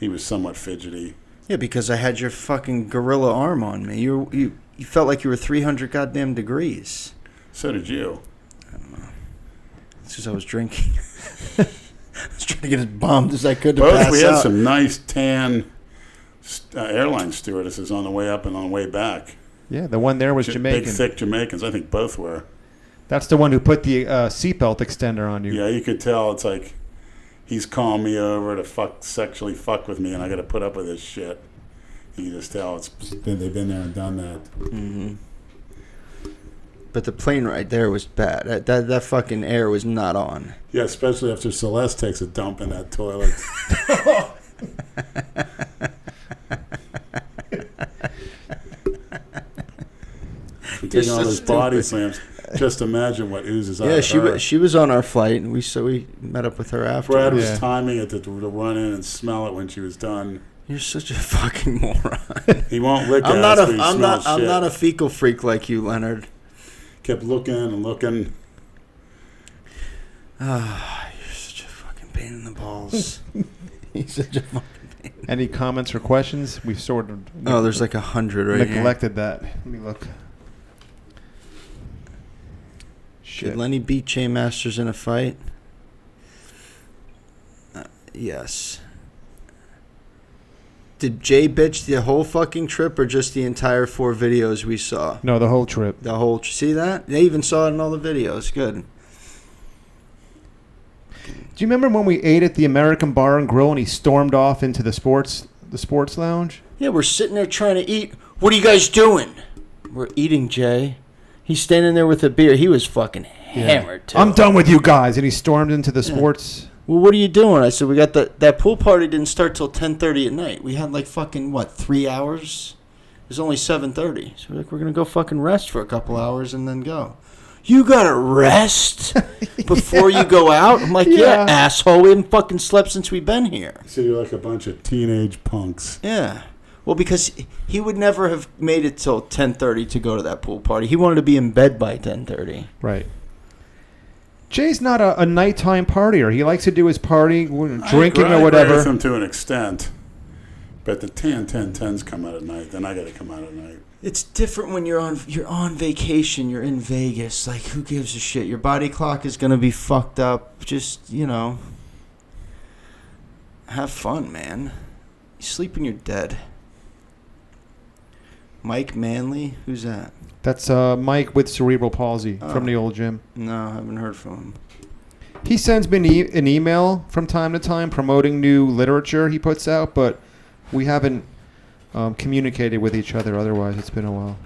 A: he was somewhat fidgety.
B: Yeah, because I had your fucking gorilla arm on me. You felt like you were 300 goddamn degrees.
A: So did you.
B: I don't know. It's because I was drinking. I was trying to get as bombed as I could to pass out.
A: We had some nice tan airline stewardesses on the way up and on the way back.
C: Yeah, the one there was Jamaican.
A: Big, thick Jamaicans. I think both were.
C: That's the one who put the seatbelt extender on you.
A: Yeah, you could tell. It's like he's calling me over to sexually fuck with me, and I got to put up with this shit. You can just tell they've been there and done that.
B: Mm-hmm. But the plane ride there was bad. That fucking air was not on.
A: Yeah, especially after Celeste takes a dump in that toilet. Taking all those body slams. Just imagine what oozes out of her.
B: Yeah, she was on our flight, and we met up with her after.
A: Brad was timing it to run in and smell it when she was done.
B: You're such a fucking moron.
A: He won't lick
B: I'm not a fecal freak like you, Leonard.
A: Kept looking and looking.
B: Ah, you're such a fucking pain in the balls. He's such a fucking pain.
C: Any comments or questions? We've sort of
B: there's like 100 right here.
C: Neglected that. Let me look. Shit.
B: Did Lenny beat Jay Masters in a fight? Yes. Did Jay bitch the whole fucking trip or just the entire 4 videos we saw?
C: No, the whole trip.
B: See that? They even saw it in all the videos. Good.
C: Do you remember when we ate at the American Bar and Grill and he stormed off into the sports lounge?
B: Yeah, we're sitting there trying to eat. What are you guys doing? We're eating, Jay. He's standing there with a beer. He was fucking hammered, too.
C: I'm done with you guys. And he stormed into the sports.
B: Well, what are you doing? I said, we got that pool party didn't start till 10:30 at night. We had like fucking, 3 hours? It was only 7:30. So we're like, we're going to go fucking rest for a couple hours and then go. You got to rest before you go out? I'm like, yeah, asshole. We haven't fucking slept since we've been here.
A: So you're like a bunch of teenage punks.
B: Yeah. Well, because he would never have made it till 10:30 to go to that pool party. He wanted to be in bed by 10:30.
C: Right. Jay's not a nighttime partier. He likes to do his party, drinking or whatever.
A: I agree with him to an extent. But the 10-10-10s come out at night. Then I got to come out at night.
B: It's different when you're on vacation. You're in Vegas. Like, who gives a shit? Your body clock is going to be fucked up. Just, have fun, man. You sleep when you're dead. Mike Manley? Who's that?
C: That's Mike with cerebral palsy from the old gym.
B: No, I haven't heard from him.
C: He sends me an email from time to time promoting new literature he puts out, but we haven't communicated with each other. Otherwise, it's been a while.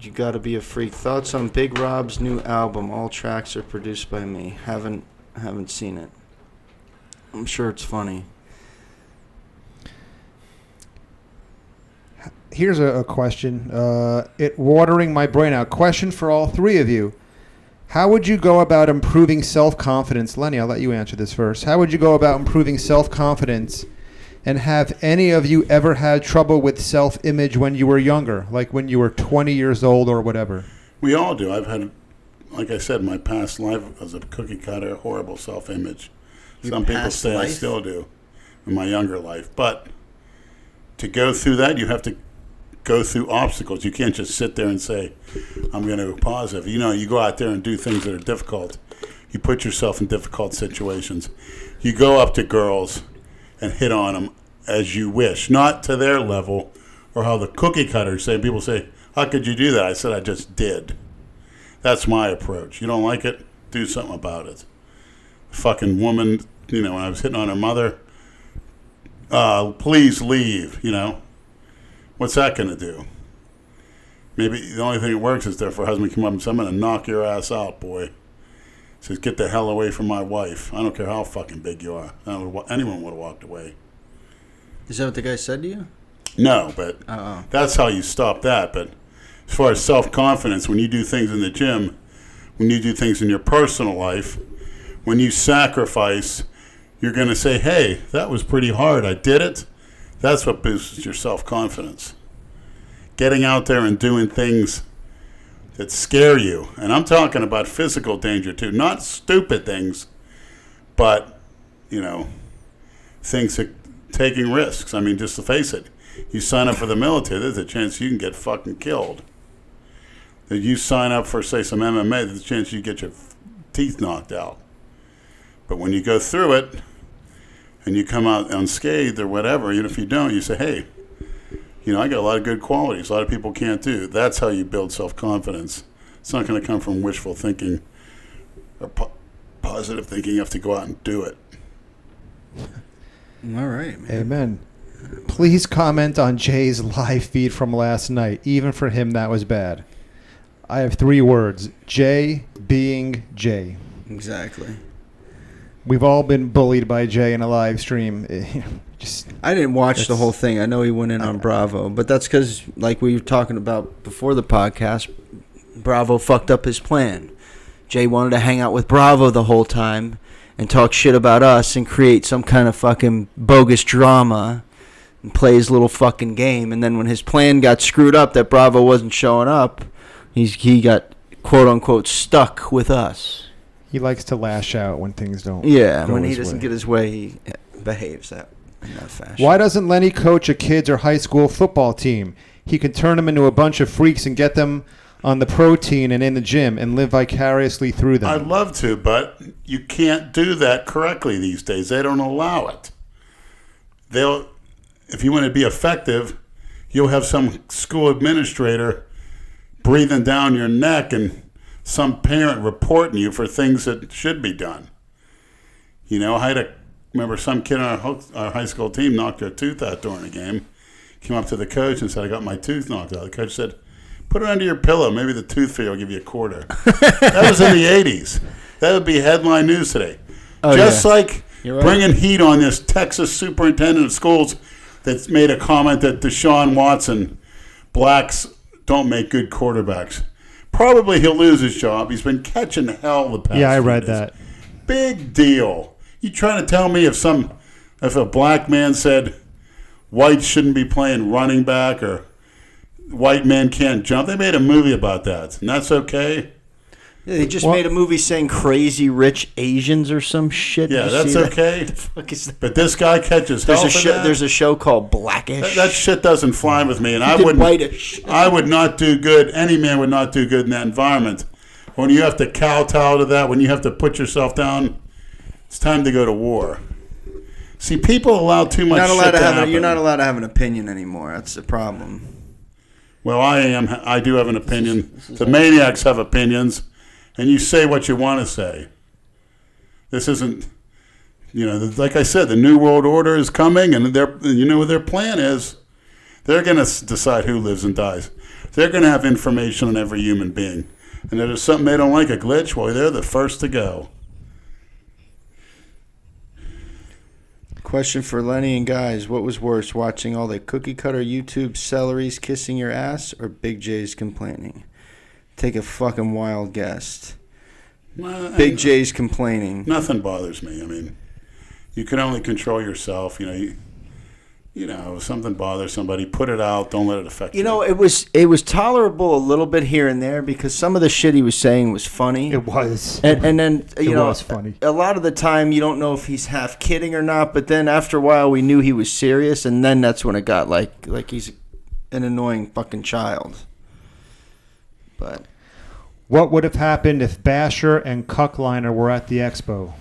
B: You Gotta Be a Freak. Thoughts on Big Rob's new album? All tracks are produced by me. Haven't seen it. I'm sure it's funny.
C: Here's a question. It watering my brain out. Question for all three of you. How would you go about improving self-confidence? Lenny, I'll let you answer this first. How would you go about improving self-confidence? And have any of you ever had trouble with self-image when you were younger, like when you were 20 years old or whatever?
A: We all do. I've had, like I said, my past life as a cookie cutter, horrible self-image. Some people say I still do in my younger life. But to go through that, you have to go through obstacles. You can't just sit there and say, I'm going to be positive. You go out there and do things that are difficult. You put yourself in difficult situations. You go up to girls and hit on them as you wish, not to their level or how the cookie cutters say. People say, how could you do that? I said, I just did. That's my approach. You don't like it? Do something about it. Fucking woman, when I was hitting on her mother, please leave, What's that going to do? Maybe the only thing that works is if her husband come up and says, I'm going to knock your ass out, boy. Says, get the hell away from my wife. I don't care how fucking big you are. Anyone would have walked away.
B: Is that what the guy said to you?
A: No, but that's how you stop that. But as far as self-confidence, when you do things in the gym, when you do things in your personal life, when you sacrifice, you're going to say, hey, that was pretty hard. I did it. That's what boosts your self-confidence. Getting out there and doing things that scare you. And I'm talking about physical danger too. Not stupid things, but, things that taking risks. I mean, just to face it, you sign up for the military, there's a chance you can get fucking killed. If you sign up for, say, some MMA, there's a chance you get your teeth knocked out. But when you go through it, and you come out unscathed or whatever, even if you don't, you say, hey, I got a lot of good qualities. A lot of people can't do. That's how you build self-confidence. It's not going to come from wishful thinking or positive thinking. You have to go out and do it.
B: All right, man.
C: Amen. Please comment on Jay's live feed from last night. Even for him, that was bad. I have 3 words. Jay being Jay.
B: Exactly.
C: We've all been bullied by Jay in a live stream.
B: I didn't watch the whole thing. I know he went in on Bravo, but that's because, like we were talking about before the podcast, Bravo fucked up his plan. Jay wanted to hang out with Bravo the whole time and talk shit about us and create some kind of fucking bogus drama and play his little fucking game. And then when his plan got screwed up that Bravo wasn't showing up, he got, quote-unquote, stuck with us.
C: He likes to lash out when things don't.
B: Yeah, when he doesn't get his way, he behaves in that fashion.
C: Why doesn't Lenny coach a kids or high school football team? He can turn them into a bunch of freaks and get them on the protein and in the gym and live vicariously through them.
A: I'd love to, but you can't do that correctly these days. They don't allow it. If you want to be effective, you'll have some school administrator breathing down your neck and some parent reporting you for things that should be done. You know, remember some kid on our high school team knocked their tooth out during a game. Came up to the coach and said, I got my tooth knocked out. The coach said, put it under your pillow. Maybe the tooth fairy will give you a quarter. That was in the 80s. That would be headline news today. Like bringing heat on this Texas superintendent of schools that's made a comment that Deshaun Watson, blacks don't make good quarterbacks. Probably he'll lose his job. He's been catching hell the past
C: Yeah, I
A: few
C: read
A: days.
C: that.
A: Big deal. You trying to tell me if a black man said whites shouldn't be playing running back or white men can't jump? They made a movie about that, and that's okay.
B: Yeah, they just made a movie saying crazy rich Asians or some shit.
A: Yeah, that's okay.
B: What the fuck is that?
A: But this guy catches hell for that?
B: There's a show called Blackish.
A: That shit doesn't fly with me, and
B: Whitish.
A: I would not do good. Any man would not do good in that environment. When you have to kowtow to that, when you have to put yourself down, it's time to go to war. See, people allow too much shit to happen.
B: You're not allowed to have an opinion anymore. That's the problem.
A: Well, I am. I do have an opinion. The maniacs have opinions, and you say what you want to say. This isn't, like I said, the New World Order is coming, and what their plan is. They're going to decide who lives and dies. They're going to have information on every human being. And if there's something they don't like, a glitch, well, they're the first to go.
B: Question for Lenny and guys: what was worse, watching all the cookie cutter YouTube celeries kissing your ass, or Big J's complaining? Take a fucking wild guess. Big J's complaining.
A: Nothing bothers me. I mean, you can only control yourself. If something bothers somebody, put it out. Don't let it affect you.
B: It was tolerable a little bit here and there because some of the shit he was saying was funny.
C: It was.
B: And then,
C: it was funny.
B: A lot of the time you don't know if he's half kidding or not, but then after a while we knew he was serious, and then that's when it got like he's an annoying fucking child. But
C: what would have happened if Basher and Cuckliner were at the Expo?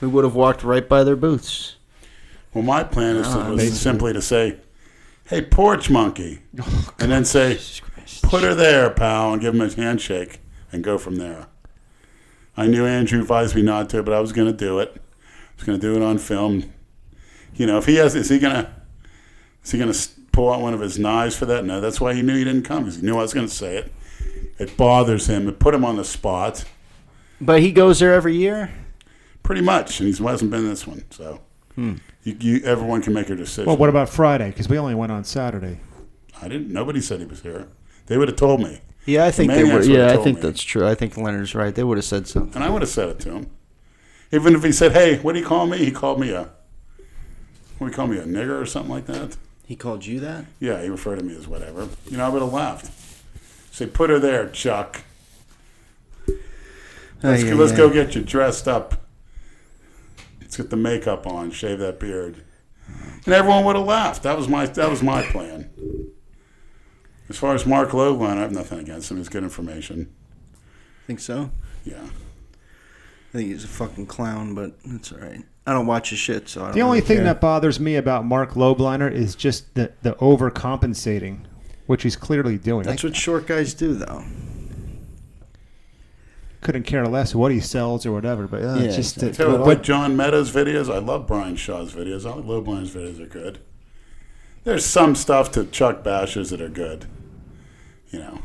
B: We would have walked right by their booths.
A: Well, my plan was simply to say, hey, porch monkey, and then say, put her there, pal, and give him a handshake and go from there. I knew Andrew advised me not to, but I was going to do it. I was going to do it on film. If he has, is he going to pull out one of his knives for that? No, that's why he knew he didn't come, because he knew I was going to say it. It bothers him. It put him on the spot.
B: But he goes there every year?
A: Pretty much, and he hasn't been this one, so. Everyone can make a decision.
C: Well, what about Friday? Because we only went on Saturday.
A: I didn't. Nobody said he was here. They would have told me.
B: Yeah, I think they were. Yeah, I think that's true. I think Leonard's right. They would have said something.
A: And I would have said it to him. Even if he said, "Hey, what do you call me?" He called me a nigger or something like that.
B: He called you that?
A: Yeah, he referred to me as whatever. I would have laughed. Say, put her there, Chuck. Let's go get you dressed up. Let's get the makeup on, shave that beard, and everyone would have laughed. That was my plan. As far as Mark Loveline, I have nothing against him. He's good information.
B: Think so?
A: Yeah.
B: I think he's a fucking clown, but that's all right. I don't watch his shit, so I don't
C: The only
B: really
C: thing
B: care.
C: that bothers me about Mark Lobliner is just the overcompensating, which he's clearly doing.
B: That's what short guys do, though.
C: Couldn't care less what he sells or whatever, but it's just
A: I like John Meadows' videos. I love Brian Shaw's videos. I like Lobliner's videos are good. There's some stuff to Chuck Basher's that are good.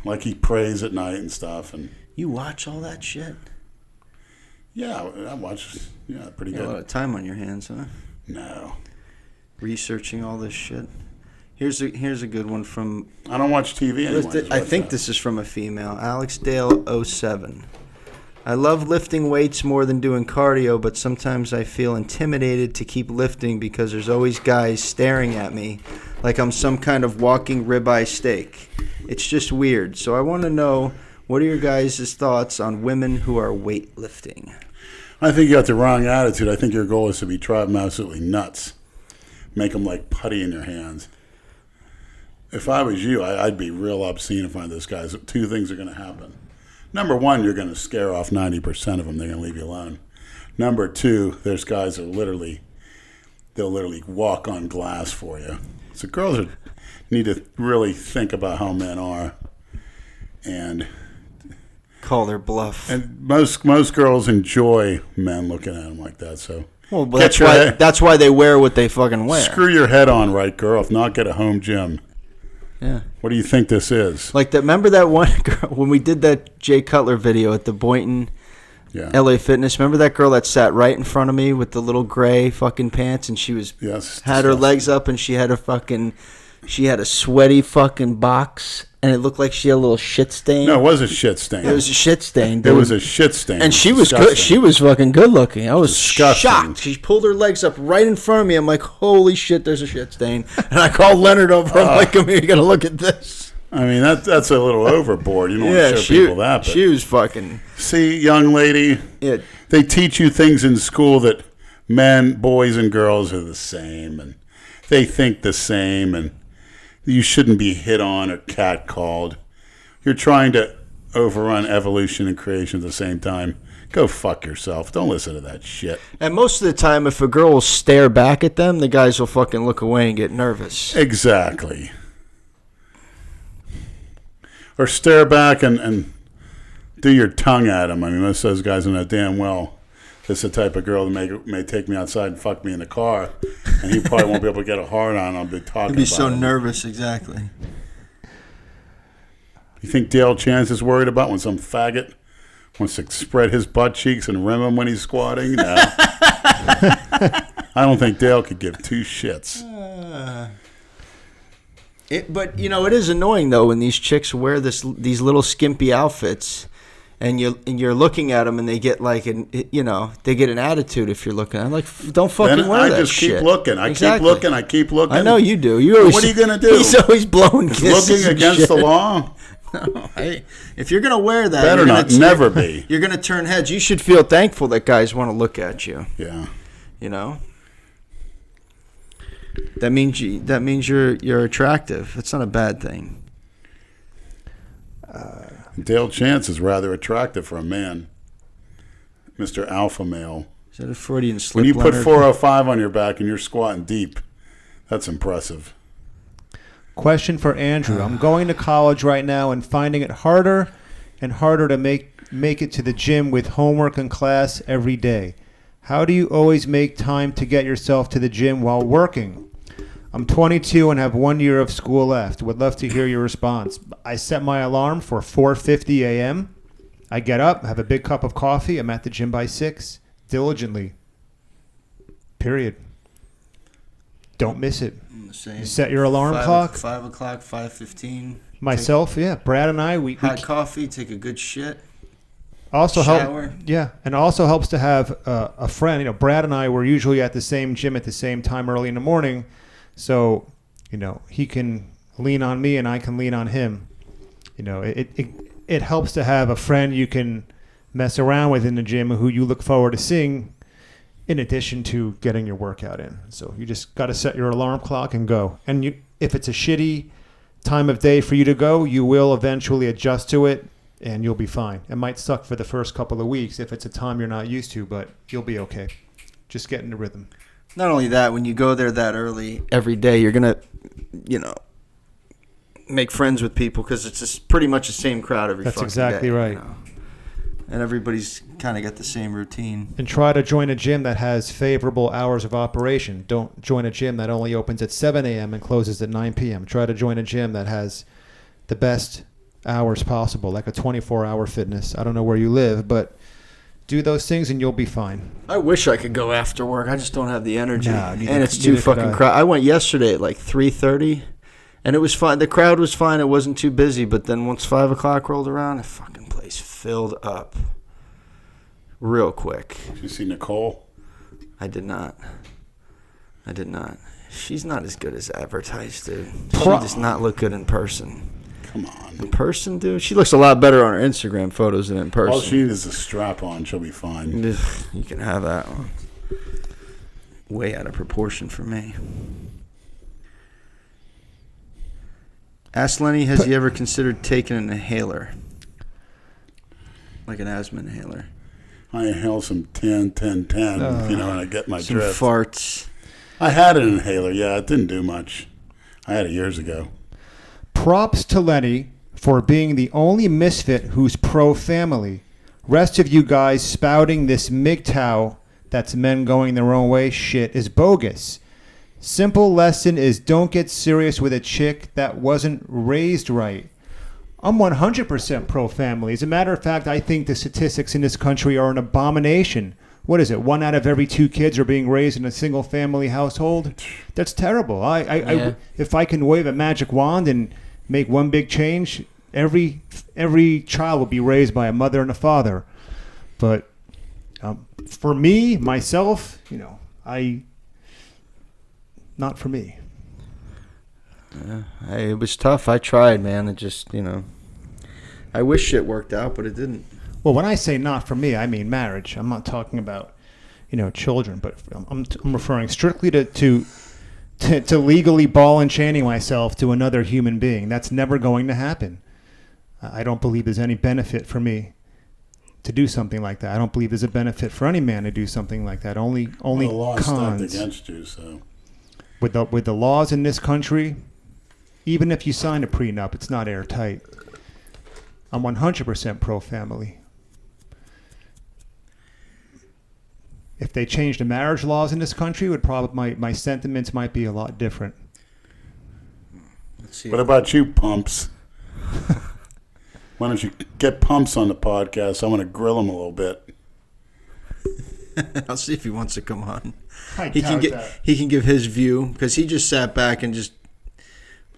A: Like he prays at night and stuff. And
B: you watch all that shit?
A: yeah, I watch. Yeah, pretty good.
B: A lot of time on your hands, huh?
A: No.
B: Researching all this shit. Here's a good one from.
A: I don't watch TV anymore.
B: I think this is from a female. Alex Dale 07. I love lifting weights more than doing cardio, but sometimes I feel intimidated to keep lifting because there's always guys staring at me like I'm some kind of walking ribeye steak. It's just weird. So I want to know, what are your guys' thoughts on women who are weightlifting?
A: I think you got the wrong attitude. I think your goal is to drive them absolutely nuts. Make them like putty in their hands. If I was you, I'd be real obscene in front of those guys. Two things are going to happen. Number one, you're going to scare off 90% of them. They're going to leave you alone. Number two, there's guys that they'll literally walk on glass for you. So girls need to really think about how men are. and
B: Call their bluff.
A: and most girls enjoy men looking at them like that. So
B: Well,
A: get your head-
B: that's why they wear what they fucking wear.
A: screw your head on right, girl. If not, get a home gym.
B: Yeah.
A: What do you think this is?
B: Like that. Remember that one girl when we did that Jay Cutler video at the Boynton
A: Yeah.
B: LA Fitness? Remember that girl that sat right in front of me with the little gray fucking pants, and she was
A: Yes.
B: had her
A: disgusting.
B: legs up, and she had a sweaty fucking box, and it looked like she had a little shit stain.
A: No, it was a shit stain.
B: It was a shit stain,
A: It
B: dude.
A: was a shit stain.
B: And she was good.
A: Disgusting.
B: She was fucking good looking. I was
A: Disgusting.
B: shocked. She pulled her legs up right in front of me. I'm like, holy shit, there's a shit stain. And I called Leonard over. I'm like, come here, you gotta look at this.
A: I mean, that's a little overboard. You don't want to show people that. But
B: she was fucking.
A: see, young lady,
B: Yeah,
A: they teach you things in school that men, boys, and girls are the same, and they think the same, and you shouldn't be hit on or catcalled. You're trying to overrun evolution and creation at the same time. Go fuck yourself. Don't listen to that shit.
B: and most of the time, if a girl will stare back at them, the guys will fucking look away and get nervous.
A: Exactly. Or stare back and do your tongue at them. I mean, most of those guys know damn well this is the type of girl that may take me outside and fuck me in the car, and he probably won't be able to get a hard on. I'll be talking
B: He'd be
A: about
B: so
A: him.
B: nervous, exactly.
A: You think Dale Chance is worried about when some faggot wants to spread his butt cheeks and rim him when he's squatting? No. I don't think Dale could give two shits.
B: But you know, it is annoying though when these chicks wear these little skimpy outfits, and you're looking at them and they get like they get an attitude if you're looking. I'm like, don't fucking
A: Then
B: wear
A: I
B: that
A: just
B: shit.
A: keep looking. I
B: Exactly.
A: keep looking.
B: I know you do. You always.
A: What are you gonna do?
B: He's always blowing
A: Is
B: kisses
A: looking
B: and
A: against
B: shit.
A: the law?
B: No, if you're gonna wear that,
A: Better
B: you're
A: not.
B: gonna
A: Never be.
B: You're gonna turn heads. You should feel thankful that guys want to look at you.
A: Yeah.
B: You know. That means you're attractive. That's not a bad thing.
A: Dale Chance is rather attractive for a man. Mr. Alpha Male.
B: Is that a Freudian slip?
A: When you put
B: Leonard?
A: 405 on your back and you're squatting deep, that's impressive.
C: Question for Andrew. I'm going to college right now and finding it harder and harder to make it to the gym with homework and class every day. How do you always make time to get yourself to the gym while working? I'm 22 and have 1 year of school left. Would love to hear your response. I set my alarm for 4:50 a.m. I get up, have a big cup of coffee. I'm at the gym by 6. Diligently. Period. Don't miss it.
B: Same.
C: You set your alarm clock.
B: 5 o'clock, 5:15.
C: Myself, yeah. Brad and I, we
B: Hot coffee. Take a good shit.
C: also
B: shower.
C: and it also helps to have a friend. You know, Brad and I were usually at the same gym at the same time early in the morning, so you know he can lean on me and I can lean on him. You know, it helps to have a friend you can mess around with in the gym who you look forward to seeing, in addition to getting your workout in. So you just got to set your alarm clock and go. And if it's a shitty time of day for you to go, you will eventually adjust to it and you'll be fine. It might suck for the first couple of weeks if it's a time you're not used to, but you'll be okay. Just get in the rhythm.
B: Not only that, when you go there that early every day, you're gonna, make friends with people because it's just pretty much the same crowd every
C: That's
B: fucking
C: exactly
B: day,
C: right.
B: And everybody's kind of got the same routine.
C: And try to join a gym that has favorable hours of operation. Don't join a gym that only opens at 7 a.m. and closes at 9 p.m. Try to join a gym that has the best hours possible, like a 24-hour fitness. I don't know where you live, but do those things and you'll be fine.
B: I wish I could go after work. I just don't have the energy.
C: Nah, neither-
B: And it's too
C: neither could
B: fucking
C: I.
B: crowded. I went yesterday at like 3:30, and it was fine. The crowd was fine. It wasn't too busy. But then once 5 o'clock rolled around, the fucking place filled up real quick.
A: Did you see Nicole?
B: I did not. She's not as good as advertised, dude. She does not look good in person.
A: Come on.
B: In person, dude? She looks a lot better on her Instagram photos than in person.
A: All she needs is a strap on. She'll be fine.
B: Ugh, you can have that one. Way out of proportion for me. Ask Lenny, has he ever considered taking an inhaler? Like an asthma inhaler.
A: I inhale some 10, and I get my
B: Some
A: drift.
B: farts.
A: I had an inhaler. Yeah, it didn't do much. I had it years ago.
C: Props to Lenny for being the only misfit who's pro-family. Rest of you guys spouting this MGTOW, that's men going their own way, shit is bogus. Simple lesson is don't get serious with a chick that wasn't raised right. I'm 100% pro-family. As a matter of fact, I think the statistics in this country are an abomination. What is it? 1 out of every 2 kids are being raised in a single-family household? That's terrible. If I can wave a magic wand and make one big change, every child will be raised by a mother and a father. But for me, myself, not for me.
B: It was tough. I tried, man. It just, I wish shit worked out, but it didn't.
C: Well, when I say not for me, I mean marriage. I'm not talking about, children, but I'm referring strictly to legally ball and chaining myself to another human being. That's never going to happen. I don't believe there's any benefit for me to do something like that. I don't believe there's a benefit for any man to do something like that. Only
A: the law is
C: cons.
A: stacked against you, so.
C: With the laws in this country, even if you sign a prenup, it's not airtight. I'm 100% pro-family. If they changed the marriage laws in this country, my sentiments might be a lot different.
B: Let's see.
A: What about you, Pumps? Why don't you get Pumps on the podcast? I want to grill him a little bit.
B: I'll see if he wants to come on.
C: He
B: can give his view, because he just sat back and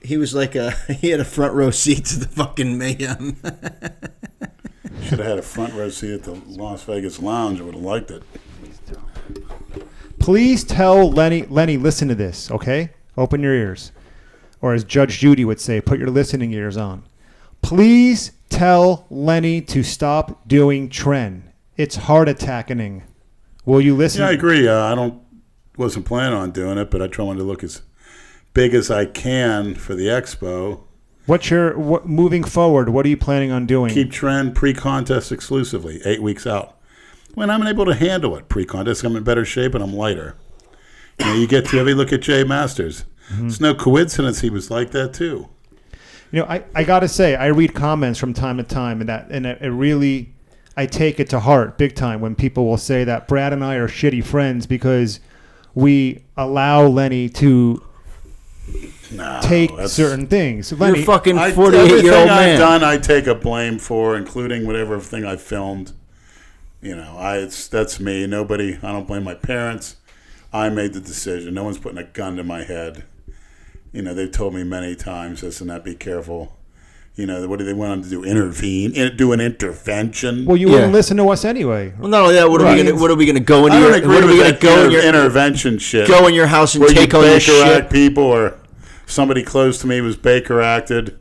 B: he was like he had a front row seat to the fucking mayhem.
A: Should have had a front row seat at the Las Vegas Lounge. I would have liked it.
C: Please tell Lenny, listen to this, okay? Open your ears. Or as Judge Judy would say, put your listening ears on. Please tell Lenny to stop doing tren. It's heart attacking. Will you listen?
A: Yeah, I agree. Wasn't planning on doing it, but I wanted to look as big as I can for the Expo.
C: Moving forward, what are you planning on doing?
A: Keep trend pre-contest exclusively, 8 weeks out. When I'm able to handle it pre-contest, I'm in better shape and I'm lighter. You get to look at Jay Masters. Mm-hmm. It's no coincidence he was like that too.
C: I got to say, I read comments from time to time, and it really, I take it to heart big time when people will say that Brad and I are shitty friends because we allow Lenny to take certain things. Lenny,
B: you're fucking 48-year-old
A: everything
B: man.
A: I've done, I take a blame for, including whatever thing I filmed. That's me. Nobody. I don't blame my parents. I made the decision. No one's putting a gun to my head. They've told me many times this and that. Be careful. What do they want them to do? Intervene? Do an intervention?
C: Well, you wouldn't listen to us anyway.
B: Well, not only that. What are we gonna go into?
A: Intervention shit?
B: Go in your house and
A: where
B: take
A: you
B: all your
A: Baker
B: shit.
A: Act people, or somebody close to me was Baker acted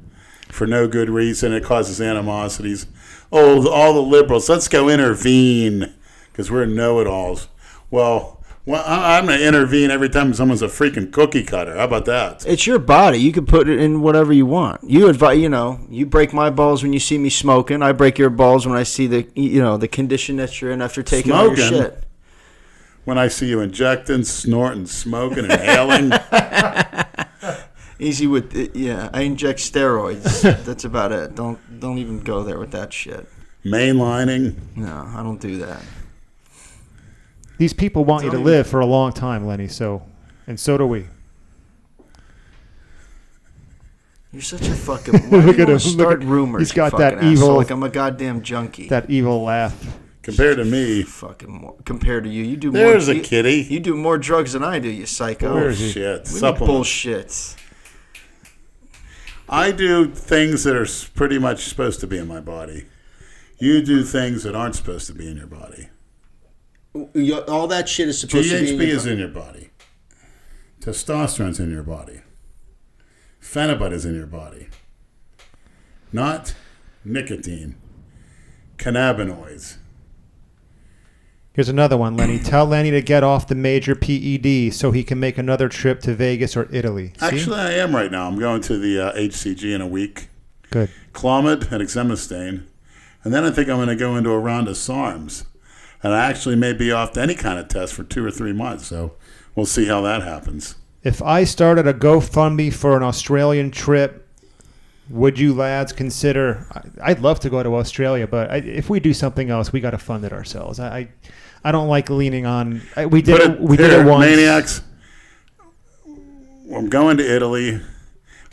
A: for no good reason. It causes animosities. Oh, all the liberals, let's go intervene because we're know-it-alls. Well, I'm going to intervene every time someone's a freaking cookie cutter. How about that?
B: It's your body. You can put it in whatever you want. You break my balls when you see me smoking. I break your balls when I see the condition that you're in after taking all your shit.
A: When I see you injecting, snorting, smoking, inhaling.
B: Easy with it, yeah. I inject steroids. That's about it. Don't even go there with that shit.
A: Mainlining.
B: No, I don't do that.
C: These people want you to live for a long time, Lenny. So do we.
B: You're such a fucking. Why do you start rumors?
C: He's got that
B: asshole,
C: evil.
B: like I'm a goddamn junkie.
C: That evil laugh.
A: Compared to me,
B: compared to you do.
A: There's
B: more,
A: a kitty.
B: You do more drugs than I do, you psycho.
A: Bullshit.
B: Bullshit.
A: I do things that are pretty much supposed to be in my body. You do things that aren't supposed to be in your body.
B: All that shit is supposed to be in your body.
A: GHB is in your body. Testosterone's in your body. Phenibut is in your body. Not nicotine. Cannabinoids.
C: Here's another one, Lenny. Tell Lenny to get off the major PED so he can make another trip to Vegas or Italy. See?
A: Actually, I am right now. I'm going to the HCG in a week.
C: Good.
A: Clomid and Exemestane. And then I think I'm going to go into a round of SARMs. And I actually may be off to any kind of test for 2 or 3 months. So we'll see how that happens.
C: If I started a GoFundMe for an Australian trip, would you lads consider? I'd love to go to Australia, but if we do something else, we got to fund it ourselves. I don't like leaning on. We did it once.
A: Maniacs. I'm going to Italy.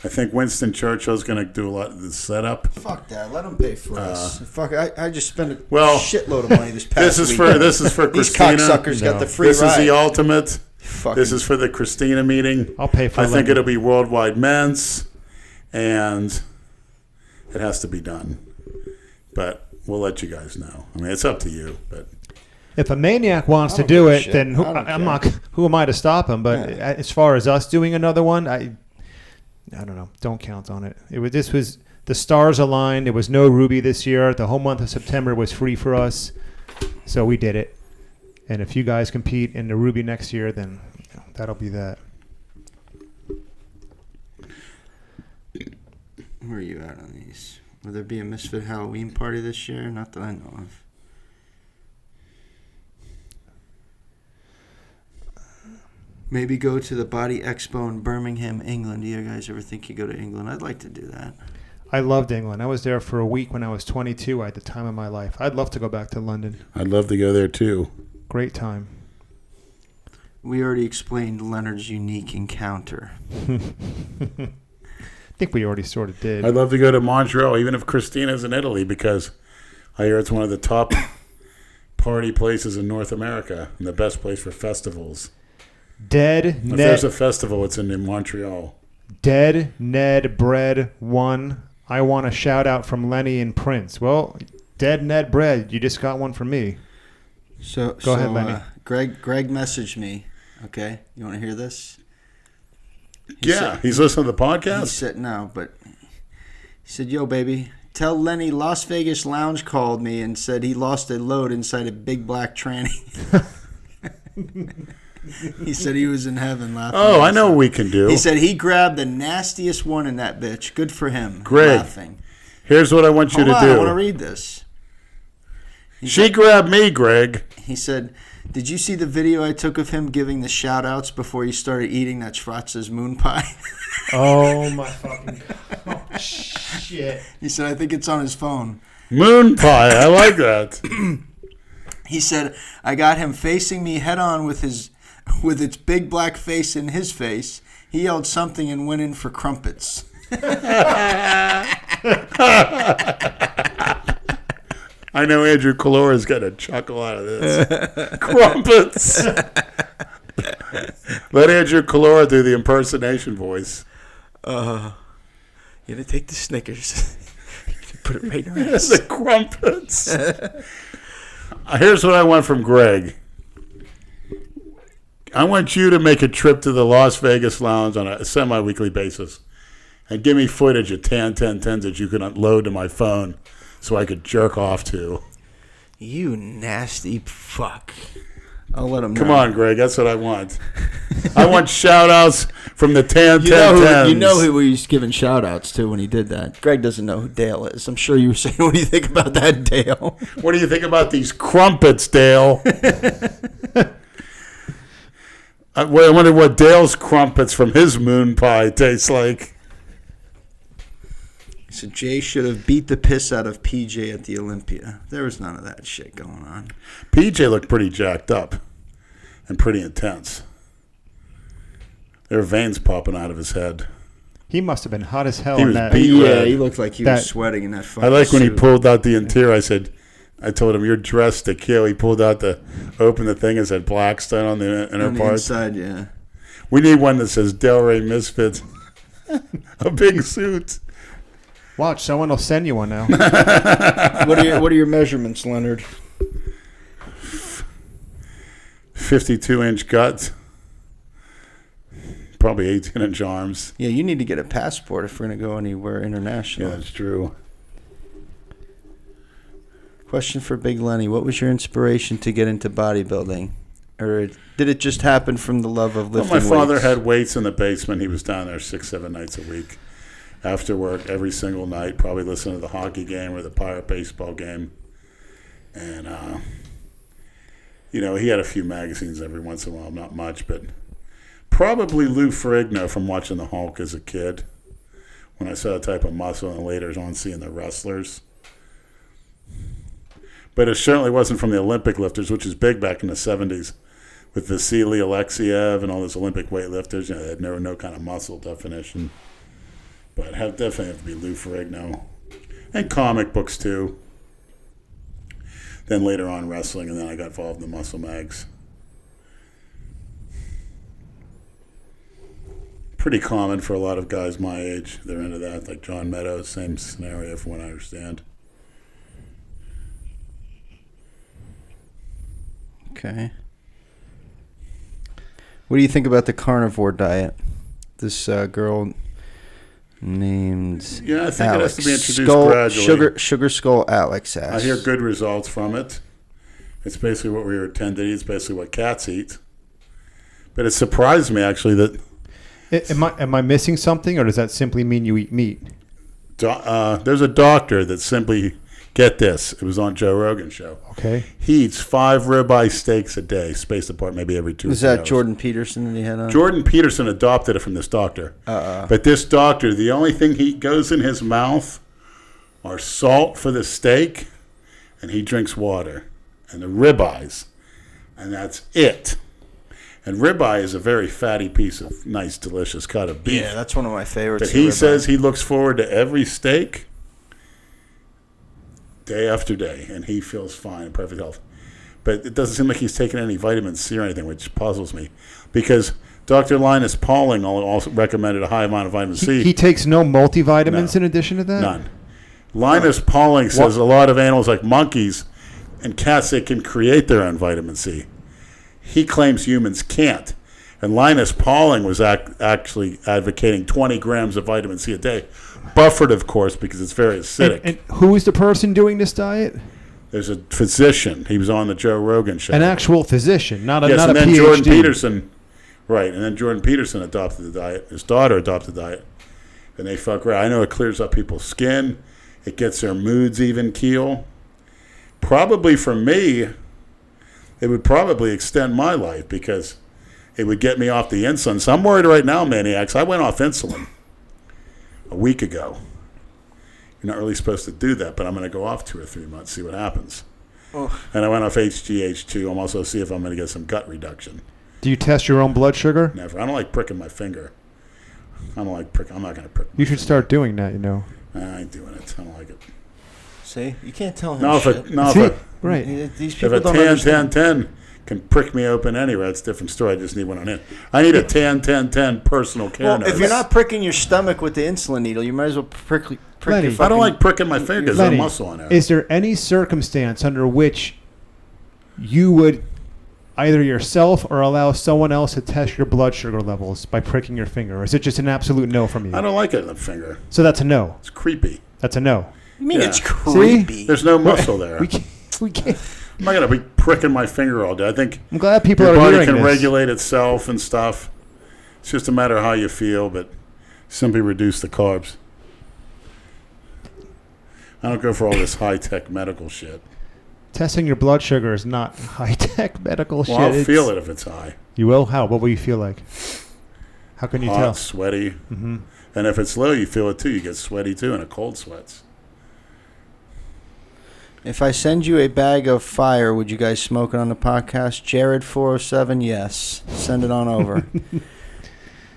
A: I think Winston Churchill's going to do a lot of the setup.
B: Fuck that. Let them pay for us. Fuck. I just spent a
A: Well,
B: shitload of money this past week.
A: This is for
B: These
A: Christina.
B: cocksuckers got the free
A: This
B: ride.
A: is the ultimate.
B: Fucking-
A: This is for the Christina meeting.
C: I'll pay for
A: I
C: it.
A: think it'll be worldwide men's, and it has to be done. But we'll let you guys know. I mean, it's up to you. But
C: If a maniac wants to
B: don't
C: do
B: give a
C: it,
B: shit.
C: then
B: I don't
C: I'm
B: care.
C: not. Who am I to stop him? But as far as us doing another one, I don't know. Don't count on it. This was the stars aligned. There was no Ruby this year. The whole month of September was free for us, so we did it. And if you guys compete in the Ruby next year, then that'll be that.
B: Where are you at on these? Will there be a Misfit Halloween party this year? Not that I know of. Maybe go to the Body Expo in Birmingham, England. Do you guys ever think you go to England? I'd like to do that.
C: I loved England. I was there for a week when I was 22 at the time of my life. I'd love to go back to London.
A: I'd love to go there too.
C: Great time.
B: We already explained Leonard's unique encounter.
C: I think we already sort of did.
A: I'd love to go to Montreal, even if Christina's in Italy, because I hear it's one of the top party places in North America and the best place for festivals. If there's a festival, it's in Montreal.
C: Dead Ned Bread 1. I want a shout out from Lenny and Prince. Well, Dead Ned Bread, you just got one from me.
B: Go
C: ahead, Lenny.
B: Greg messaged me. Okay, you want to hear this?
A: He's listening to the podcast.
B: He said no, but he said, "Yo, baby, tell Lenny Las Vegas Lounge called me and said he lost a load inside a big black tranny." He said he was in heaven laughing.
A: Oh, I know what we can do.
B: He said he grabbed the nastiest one in that bitch. Good for him.
A: Greg,
B: Laughing.
A: here's what I want you
B: Hold
A: to
B: on,
A: do.
B: I want to read this.
A: She grabbed me, Greg.
B: He said, "Did you see the video I took of him giving the shout-outs before he started eating that Schwarz's moon pie?"
C: Oh, my fucking God. Oh, shit.
B: He said, "I think it's on his phone."
A: Moon pie. I like that.
B: He said, "I got him facing me head-on with its big black face in his face. He yelled something and went in for crumpets."
A: I know Andrew Calora's got a chuckle out of this. Crumpets. Let Andrew Calora do the impersonation voice.
B: You gotta take the Snickers. Put it right in her ass.
A: The crumpets. Here's what I want from Greg. I want you to make a trip to the Las Vegas Lounge on a semi-weekly basis and give me footage of 10-10-10s that you can upload to my phone so I could jerk off to.
B: You nasty fuck. I'll let him know.
A: Come on, Greg. That's what I want. I want shout-outs from the 10-10-10s.
B: You know who he's giving shout-outs to when he did that. Greg doesn't know who Dale is. I'm sure you were saying, what do you think about that, Dale?
A: What do you think about these crumpets, Dale? I wonder what Dale's crumpets from his moon pie taste like.
B: So Jay should have beat the piss out of PJ at the Olympia. There was none of that shit going on.
A: PJ looked pretty jacked up and pretty intense. There were veins popping out of his head.
C: He must have been hot as hell
A: He
C: in
A: was
C: that.
A: beat
B: Yeah,
A: red.
B: he looked like he was sweating in that fucking
A: I like when he
B: suit.
A: pulled out the interior. I told him, "You're dressed to kill." He pulled out opened the thing and said Blackstone on the inner
B: on the
A: part.
B: inside, yeah.
A: We need one that says Delray Misfits. A big suit.
C: Watch, someone will send you one now.
B: What are your measurements, Leonard?
A: 52-inch gut. Probably 18-inch arms.
B: Yeah, you need to get a passport if we're going to go anywhere international.
A: Yeah, that's true.
B: Question for Big Lenny. What was your inspiration to get into bodybuilding? Or did it just happen from the love of
A: Well,
B: lifting
A: my father
B: weights?
A: had weights in the basement. He was down there 6-7 nights a week. After work, every single night, probably listening to the hockey game or the Pirate baseball game. And, he had a few magazines every once in a while, not much, but probably Lou Ferrigno from watching the Hulk as a kid when I saw the type of muscle, and later on seeing the wrestlers. But it certainly wasn't from the Olympic lifters, which is big back in the 70s with Vasily Alexiev and all those Olympic weightlifters. They had no kind of muscle definition. But definitely have to be Lou Ferrigno. And comic books, too. Then later on wrestling, and then I got involved in the muscle mags. Pretty common for a lot of guys my age. They're into that. Like John Meadows, same scenario from what I understand.
B: Okay. What do you think about the carnivore diet? This girl named
A: Yeah, I think
B: Alex.
A: it has to be introduced gradually.
B: Sugar Skull Alex has.
A: I hear good results from it. It's basically what we were tend to eat. It's basically what cats eat. But it surprised me, actually, that...
C: Am I missing something, or does that simply mean you eat meat?
A: There's a doctor that simply... Get this. It was on Joe Rogan's show.
C: Okay.
A: He eats 5 ribeye steaks a day, spaced apart maybe every 2 or 3 hours.
B: Was that Jordan Peterson that he had on?
A: Jordan Peterson adopted it from this doctor. But this doctor, the only thing he goes in his mouth are salt for the steak, and he drinks water. And the ribeyes. And that's it. And ribeye is a very fatty piece of nice, delicious cut of beef.
B: Yeah, that's one of my favorites.
A: But he says he looks forward to every steak day after day, and he feels fine in perfect health. But it doesn't seem like he's taking any vitamin C or anything, which puzzles me. Because Dr. Linus Pauling also recommended a high amount of vitamin C.
C: He takes no multivitamins in addition to that?
A: None. Linus Pauling says a lot of animals like monkeys and cats, they can create their own vitamin C. He claims humans can't. And Linus Pauling was actually advocating 20 grams of vitamin C a day. Buffered, of course, because it's very acidic.
C: And who is the person doing this diet?
A: There's a physician. He was on the Joe Rogan show.
C: An actual physician, not a
A: yes,
C: not
A: and
C: a
A: then
C: PhD.
A: Jordan Peterson, right? And then Jordan Peterson adopted the diet. His daughter adopted the diet, and they fuck right. I know it clears up people's skin. It gets their moods even keel. Probably for me, it would probably extend my life because it would get me off the insulin. So I'm worried right now, maniacs. I went off insulin a week ago. You're not really supposed to do that, but I'm going to go off 2 or 3 months, see what happens. Oh. And I went off HGH2. I'm also see if I'm going to get some gut reduction.
C: Do you test your own blood sugar?
A: Never. I don't like pricking my finger. I don't like pricking. I'm not going to prick.
C: You should start doing that, you know.
A: I ain't doing it. I don't like it.
B: See? You can't tell him
C: Right.
B: These people
A: if a
B: don't
A: tan
B: understand.
A: 10 can prick me open anywhere, it's a different story. I just need one on it. I need a tan 10 personal care
B: Well,
A: nurse.
B: if you're not pricking your stomach with the insulin needle, you might as well prick
C: Lenny,
B: your fucking...
A: I don't like pricking my fingers. There's
C: Lenny,
A: no muscle on there.
C: Is there any circumstance under which you would either yourself or allow someone else to test your blood sugar levels by pricking your finger? Or is it just an absolute no from you?
A: I don't like it in the finger.
C: So that's a no.
A: It's creepy.
C: That's a no.
B: You mean
A: Yeah.
B: it's creepy?
A: There's no muscle there.
C: We can't.
A: I'm not going to be pricking my finger all day. I think
C: I'm glad people
A: your
C: are
A: body
C: hearing
A: can
C: this.
A: regulate itself and stuff. It's just a matter of how you feel, but simply reduce the carbs. I don't go for all this high-tech medical shit.
C: Testing your blood sugar is not high-tech medical shit.
A: Well, I'll feel it if it's high.
C: You will? How? What will you feel like? How can you
A: Hot,
C: tell?
A: sweaty.
C: Mm-hmm.
A: And if it's low, you feel it too. You get sweaty too, and a cold sweats.
B: If I send you a bag of fire, would you guys smoke it on the podcast? Jared407, yes. Send it on over.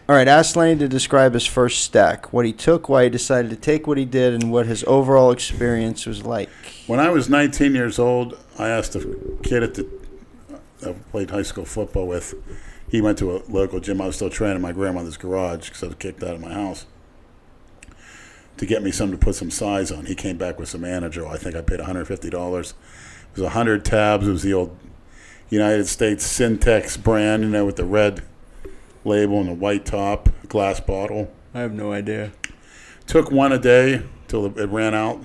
B: All right, ask Lenny to describe his first stack, what he took, why he decided to take what he did, and what his overall experience was like.
A: When I was 19 years old, I asked a kid I played high school football with. He went to a local gym. I was still training in my grandmother's garage because I was kicked out of my house, to get me something to put some size on. He came back with some Anadrol. I think I paid $150. It was 100 tabs. It was the old United States Syntex brand, with the red label and the white top, glass bottle.
B: I have no idea.
A: Took one a day till it ran out.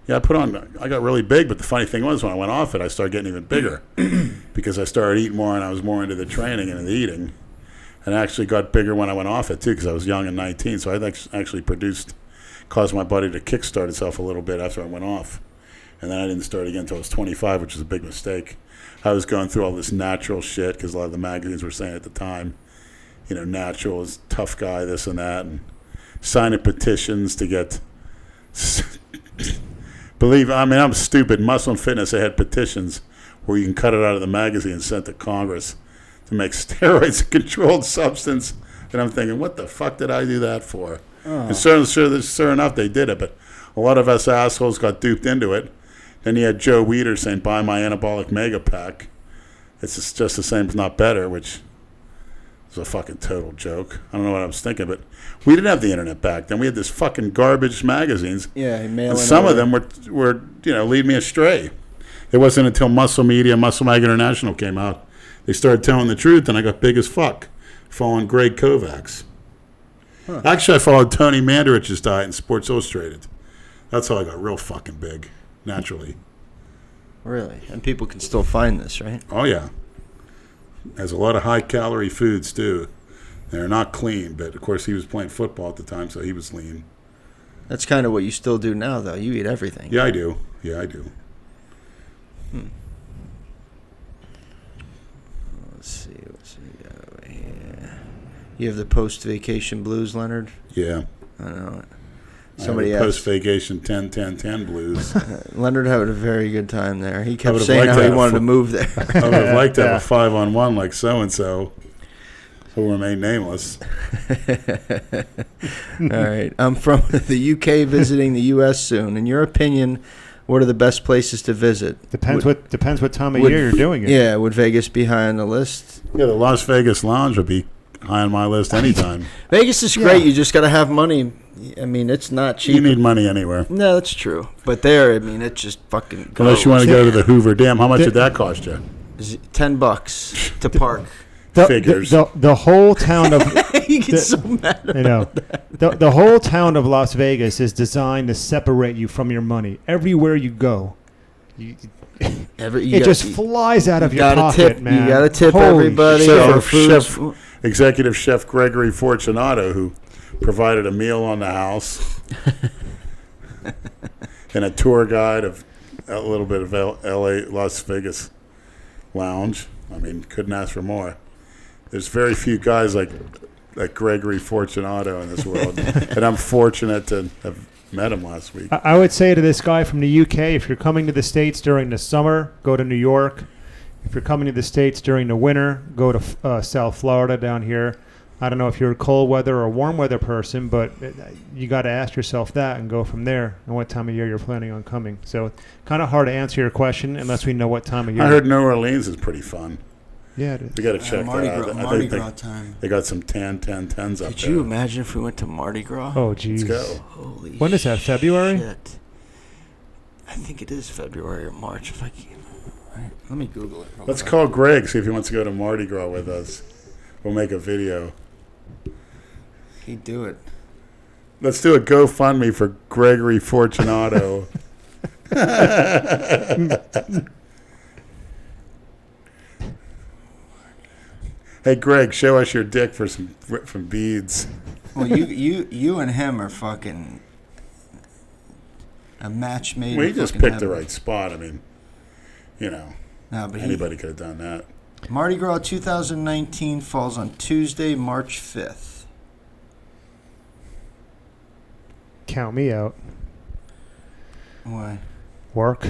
A: Yeah, I got really big, but the funny thing was when I went off it, I started getting even bigger because I started eating more and I was more into the training and the eating. And I actually got bigger when I went off it too because I was young and 19. So I actually caused my body to kickstart itself a little bit after I went off. And then I didn't start again until I was 25, which was a big mistake. I was going through all this natural shit because a lot of the magazines were saying at the time, natural is tough guy, this and that. And signing petitions to get. I'm stupid. Muscle and Fitness, they had petitions where you can cut it out of the magazine and send it to Congress to make steroids a controlled substance. And I'm thinking, what the fuck did I do that for?
B: Oh.
A: And sure enough, they did it. But a lot of us assholes got duped into it. Then you had Joe Weider saying, buy my anabolic mega pack. It's just the same, if not better, which is a fucking total joke. I don't know what I was thinking, but we didn't have the internet back then. We had this fucking garbage magazines.
B: Yeah,
A: and some of them were lead me astray. It wasn't until Muscle Media, Muscle Mag International came out, they started telling the truth, and I got big as fuck, following Greg Kovacs. Huh. Actually, I followed Tony Mandarich's diet in Sports Illustrated. That's how I got real fucking big, naturally.
B: Really? And people can still find this, right?
A: Oh, yeah. There's a lot of high-calorie foods, too. They're not clean, but, of course, he was playing football at the time, so he was lean.
B: That's kind of what you still do now, though. You eat everything.
A: Yeah, I do. Yeah, I do.
B: Let's see we got over here. You have the post-vacation blues, Leonard?
A: Yeah.
B: I know it.
A: Somebody post-vacation 10-10-10 blues.
B: Leonard had a very good time there. He kept saying how he wanted to move there.
A: I would have liked to have a 5-on-1 like so-and-so who remain nameless.
B: All right. I'm from the UK visiting the US soon. In your opinion, what are the best places to visit?
C: Depends what time of year you're doing it.
B: Yeah, would Vegas be high on the list?
A: Yeah, the Las Vegas Lounge would be high on my list anytime.
B: Vegas is great. You just got to have money. I mean, it's not cheap.
A: You need money anywhere.
B: No, that's true. But there, I mean, it just fucking goes.
A: Unless you want to go to the Hoover Dam. How much did that cost you?
B: $10 to park.
A: Figures.
C: The whole town of
B: He gets so mad about that.
C: The whole town of Las Vegas is designed to separate you from your money. Everywhere you go, it just flies out of your pocket, man.
B: You got to tip everybody.
A: Executive Chef Gregory Fortunato, who provided a meal on the house and a tour guide of a little bit of L.A. Las Vegas lounge. I mean, couldn't ask for more. There's very few guys like Gregory Fortunato in this world, and I'm fortunate to have met him last week.
C: I would say to this guy from the UK, if you're coming to the States during the summer, go to New York. If you're coming to the States during the winter, go to South Florida down here. I don't know if you're a cold weather or a warm weather person, but you got to ask yourself that and go from there and what time of year you're planning on coming. So kind of hard to answer your question unless we know what time of year.
A: I heard New Orleans is pretty fun.
C: Yeah, it is.
A: We got to check that out.
B: Mardi Gras time.
A: They got some 10-10-10s up there.
B: Could you imagine if we went to Mardi Gras?
C: Oh, geez.
A: Let's go.
B: Holy
C: When is that, February?
B: Shit. I think it is February or March. If I can. Right. Let me Google it.
A: Let's call Greg, see if he wants to go to Mardi Gras with us. We'll make a video.
B: He'd do it.
A: Let's do a GoFundMe for Gregory Fortunato. Hey, Greg, show us your dick for some beads.
B: Well, you and him are fucking a match made.
A: We just picked the right spot. I mean, no, but anybody could have done that.
B: Mardi Gras 2019 falls on Tuesday, March 5th.
C: Count me out.
B: Why?
C: Work.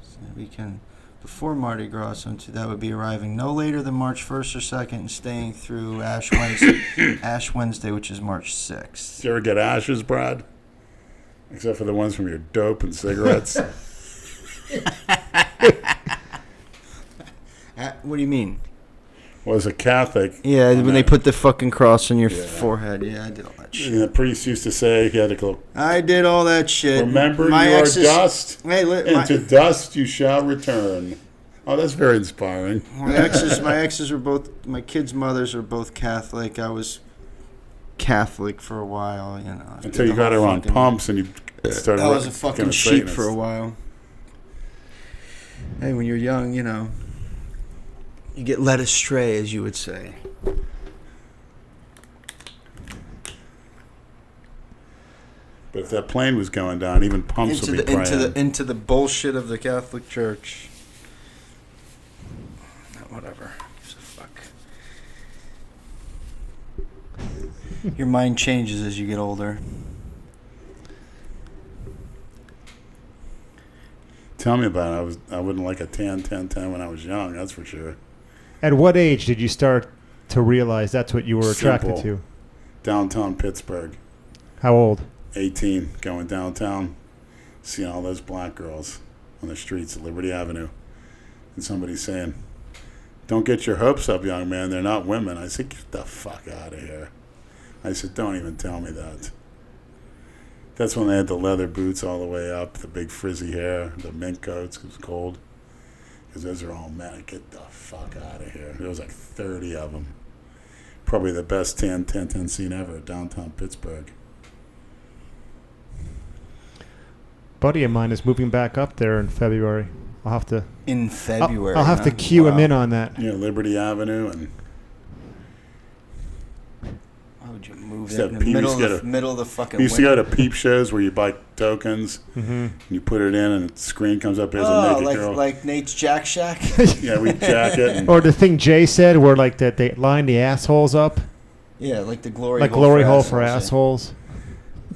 B: So we can, before Mardi Gras, so that would be arriving no later than March 1st or 2nd and staying through Ash Wednesday, which is March 6th.
A: Did you ever get ashes, Brad? Except for the ones from your dope and cigarettes.
B: What do you mean?
A: Was a Catholic.
B: Yeah, when they put the fucking cross on your forehead. Yeah, I did all that shit.
A: And the priest used to say he had to go.
B: I did all that shit.
A: Remember, you are dust, and to dust you shall return. Oh, that's very inspiring.
B: My exes were both. My kids' mothers are both Catholic. I was Catholic for a while,
A: Until you got her on pumps and you started.
B: I was a fucking sheep for a while. Hey, when you're young, you get led astray, as you would say.
A: But if that plane was going down, even pumps would be praying.
B: Into the bullshit of the Catholic Church. Whatever. Gives a fuck. Your mind changes as you get older.
A: Tell me about it. I wouldn't like a tan when I was young. That's for sure.
C: At what age did you start to realize that's what you were attracted
A: Simple.
C: to?
A: Downtown Pittsburgh.
C: How old?
A: 18, going downtown, seeing all those black girls on the streets of Liberty Avenue. And somebody saying, "Don't get your hopes up, young man. They're not women." I said, "Get the fuck out of here." I said, "Don't even tell me that." That's when they had the leather boots all the way up, the big frizzy hair, the mink coats. It was cold. Because those are all men. Get the fuck out of here. There was like 30 of them. Probably the best 10 scene ever at downtown Pittsburgh.
C: Buddy of mine is moving back up there in February. I'll have to.
B: In February.
C: I'll have to cue him in on that.
A: Yeah, Liberty Avenue and.
B: Why would you move
A: Used
B: that
A: to
B: in the
A: have
B: middle of the fucking
A: We used to
B: winter?
A: go to peep shows where you buy tokens,
C: Mm-hmm.
A: and you put it in, and the screen comes up as a naked girl.
B: like Nate's Jack Shack?
A: Yeah, we jack it. And
C: Or the thing Jay said, where like that they line the assholes up,
B: Yeah, like the glory
C: like
B: hole
C: glory
B: for
C: hole for
B: assholes,
C: assholes.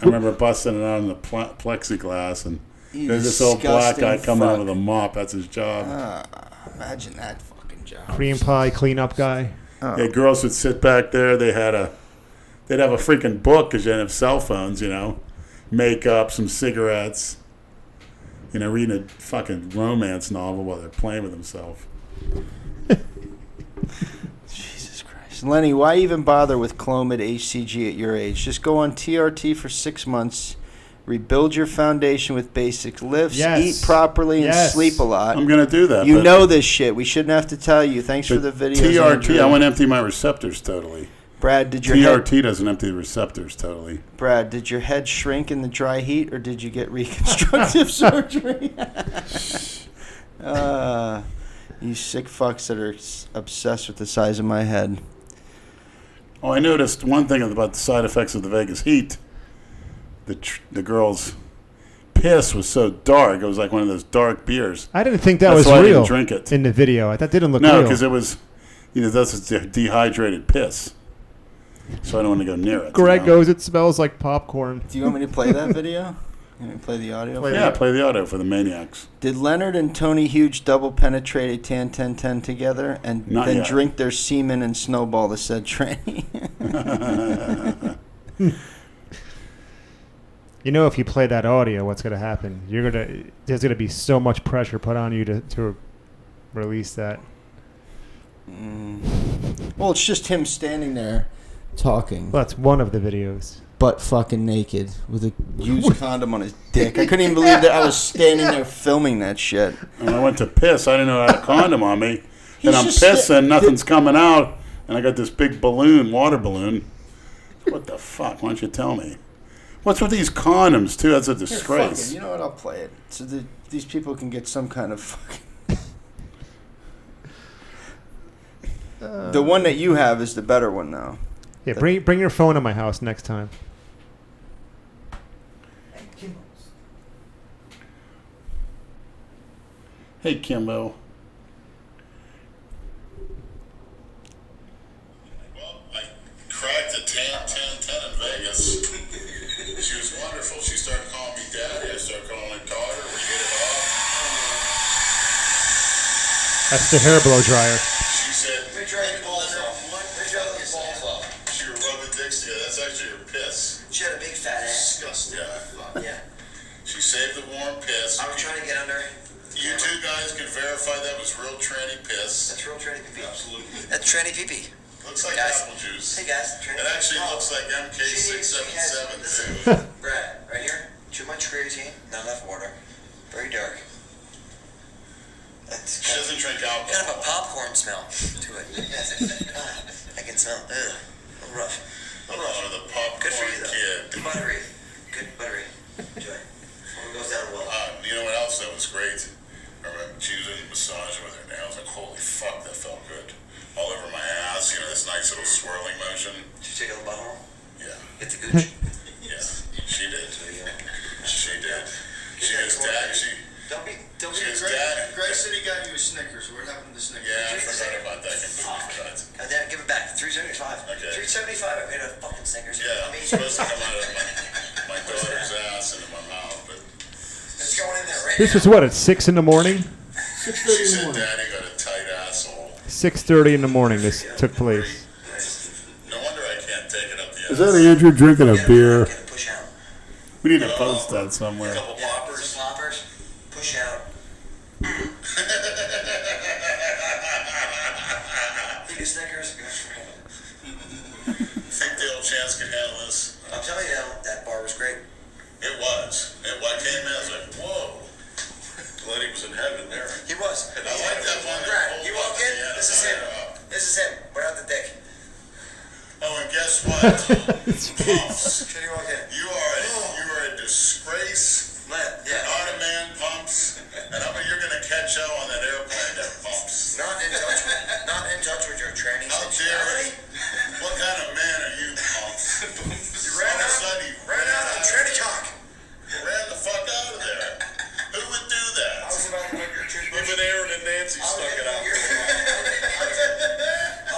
A: I remember busting it out in the plexiglass, and
B: You
A: there's this old black guy
B: disgusting
A: coming in
B: fuck.
A: with a mop. That's his job.
B: Imagine that fucking job.
C: Cream pie cleanup guy.
A: Yeah, girls would sit back there. They'd have a freaking book because you didn't have cell phones, makeup, some cigarettes, reading a fucking romance novel while they're playing with themselves.
B: Jesus Christ. Lenny, why even bother with Clomid HCG at your age? Just go on TRT for 6 months, rebuild your foundation with basic lifts,
C: Yes.
B: eat properly, and
C: Yes.
B: sleep a lot.
A: I'm gonna do that.
B: You
A: but-
B: know this shit. We shouldn't have to tell you. Thanks for the
A: but
B: video.
A: TRT, I want to empty my receptors totally.
B: Brad, did your head,
A: TRT doesn't empty the receptors totally.
B: Brad, did your head shrink in the dry heat, or did you get reconstructive surgery? You sick fucks that are obsessed with the size of my head.
A: Oh, I noticed one thing about the side effects of the Vegas heat. The girl's piss was so dark. It was like one of those dark beers.
C: I didn't think that
A: That's
C: was
A: why I
C: real
A: didn't drink it.
C: in the video. That didn't look
A: No,
C: real.
A: because it was, that's a dehydrated piss. So I don't want to go near it.
C: Greg goes, it smells like popcorn.
B: Do you want me to play that video? You want me to play the audio?
A: Yeah, play the audio for the maniacs.
B: Did Leonard and Tony Huge double penetrate a 10-10-10 together and
A: Not
B: then
A: yet.
B: drink their semen and snowball the said tranny?
C: If you play that audio, what's going to happen? There's going to be so much pressure put on you to release that.
B: Well, it's just him standing there talking,
C: Well, that's one of the videos.
B: butt fucking naked with a used condom on his dick. I couldn't even believe that I was standing there filming that shit.
A: And I went to piss. I didn't know I had a condom on me.
B: He's
A: And I'm
B: just
A: pissing, nothing's coming out. And I got this big water balloon. What the fuck? Why don't you tell me? What's with these condoms, too? That's a
B: Here,
A: disgrace.
B: fucking, you know what? I'll play it so that these people can get some kind of fucking. The one that you have is the better one, though.
C: Yeah, bring your phone to my house next time.
A: Hey, Kimbo. Well, I cracked a 10 in Vegas. She was wonderful. She started calling me daddy. I started calling her daughter. We hit it off.
C: That's the hair blow dryer.
A: She said,
D: Let me dry your balls off. Let me dry those balls off.
A: she was rubbing dicks together. That's actually her piss.
D: She had a big fat ass.
A: Disgusting. Yeah.
D: Yeah.
A: She saved the warm piss.
D: I was trying to get under.
A: You two guys can verify that was real tranny piss.
D: That's real tranny pee-pee.
A: Absolutely.
D: That's tranny pee-pee.
A: Looks like
D: Guys.
A: apple juice.
D: Hey guys, tranny
A: It actually
D: pee-pee.
A: looks like
D: She
A: MK677
D: has-
A: too.
D: Brad, right here. Too much creatine, not enough water. Very dark. That's
A: She doesn't drink
D: kind of a
A: alcohol.
D: popcorn smell to it. I can smell. Ugh. A little rough. A little rough.
A: Oh, the popcorn
D: Good for you though.
A: kid.
D: Buttery. Good buttery. Enjoy. Before it goes down well.
A: You know what else that was great? I remember she was doing massage with her nails. Like, holy fuck, that felt good. All over my ass, this nice little swirling motion.
D: Did you check out the butthole?
A: Yeah,
D: Get the gooch.
A: yeah, she did.
D: There you go.
A: She did. She
D: that
A: goes,
D: corn.
A: Dad,
D: Don't be
A: she goes, Dad.
B: Greg said he got you a Snickers. What happened to the Snickers?
A: Yeah, I forgot about that. Completely forgot.
D: Guys, And then give it back. $3.75.
E: Okay.
D: $3.75. I paid a fucking Snickers.
E: Yeah,
D: I mean,
E: it's supposed to come out of my daughter's ass into my mouth, but
D: it's going in there right
C: This
D: now.
C: was what, at 6 in the morning?
E: she said Daddy got a tight asshole.
C: 6:30 in the morning this took place.
E: No wonder I can't take it up the
A: Is that Andrew drinking a beer?
D: Get a push out.
A: We need to post that somewhere.
E: couple poppers.
D: Poppers. Push out. Eat a Snickers.
E: Think the old chance can handle this?
D: I'm telling you now, that bar was great.
E: It was. And when I came in, I was like, whoa. Lenny was in heaven there.
D: He was.
E: I like that one.
D: Right. You walk in, this is him. This is him. Right out the dick.
E: Oh, and guess what? Pumps.
D: Should you walk in?
E: You are a disgrace.
D: Yeah.
E: Not a man, Pumps. And you're going to catch hell on that airplane there, Pumps.
D: Not in touch with your training
E: How dare you? What kind of man are you, Pumps?
D: You ran
E: All of a
D: out.
E: sudden, you
D: Ran out on tranny talk.
E: ran the fuck out of there. Who would do
D: I
E: that?
D: was about to put your toothbrush.
E: Even Aaron and Nancy stuck it out.
D: I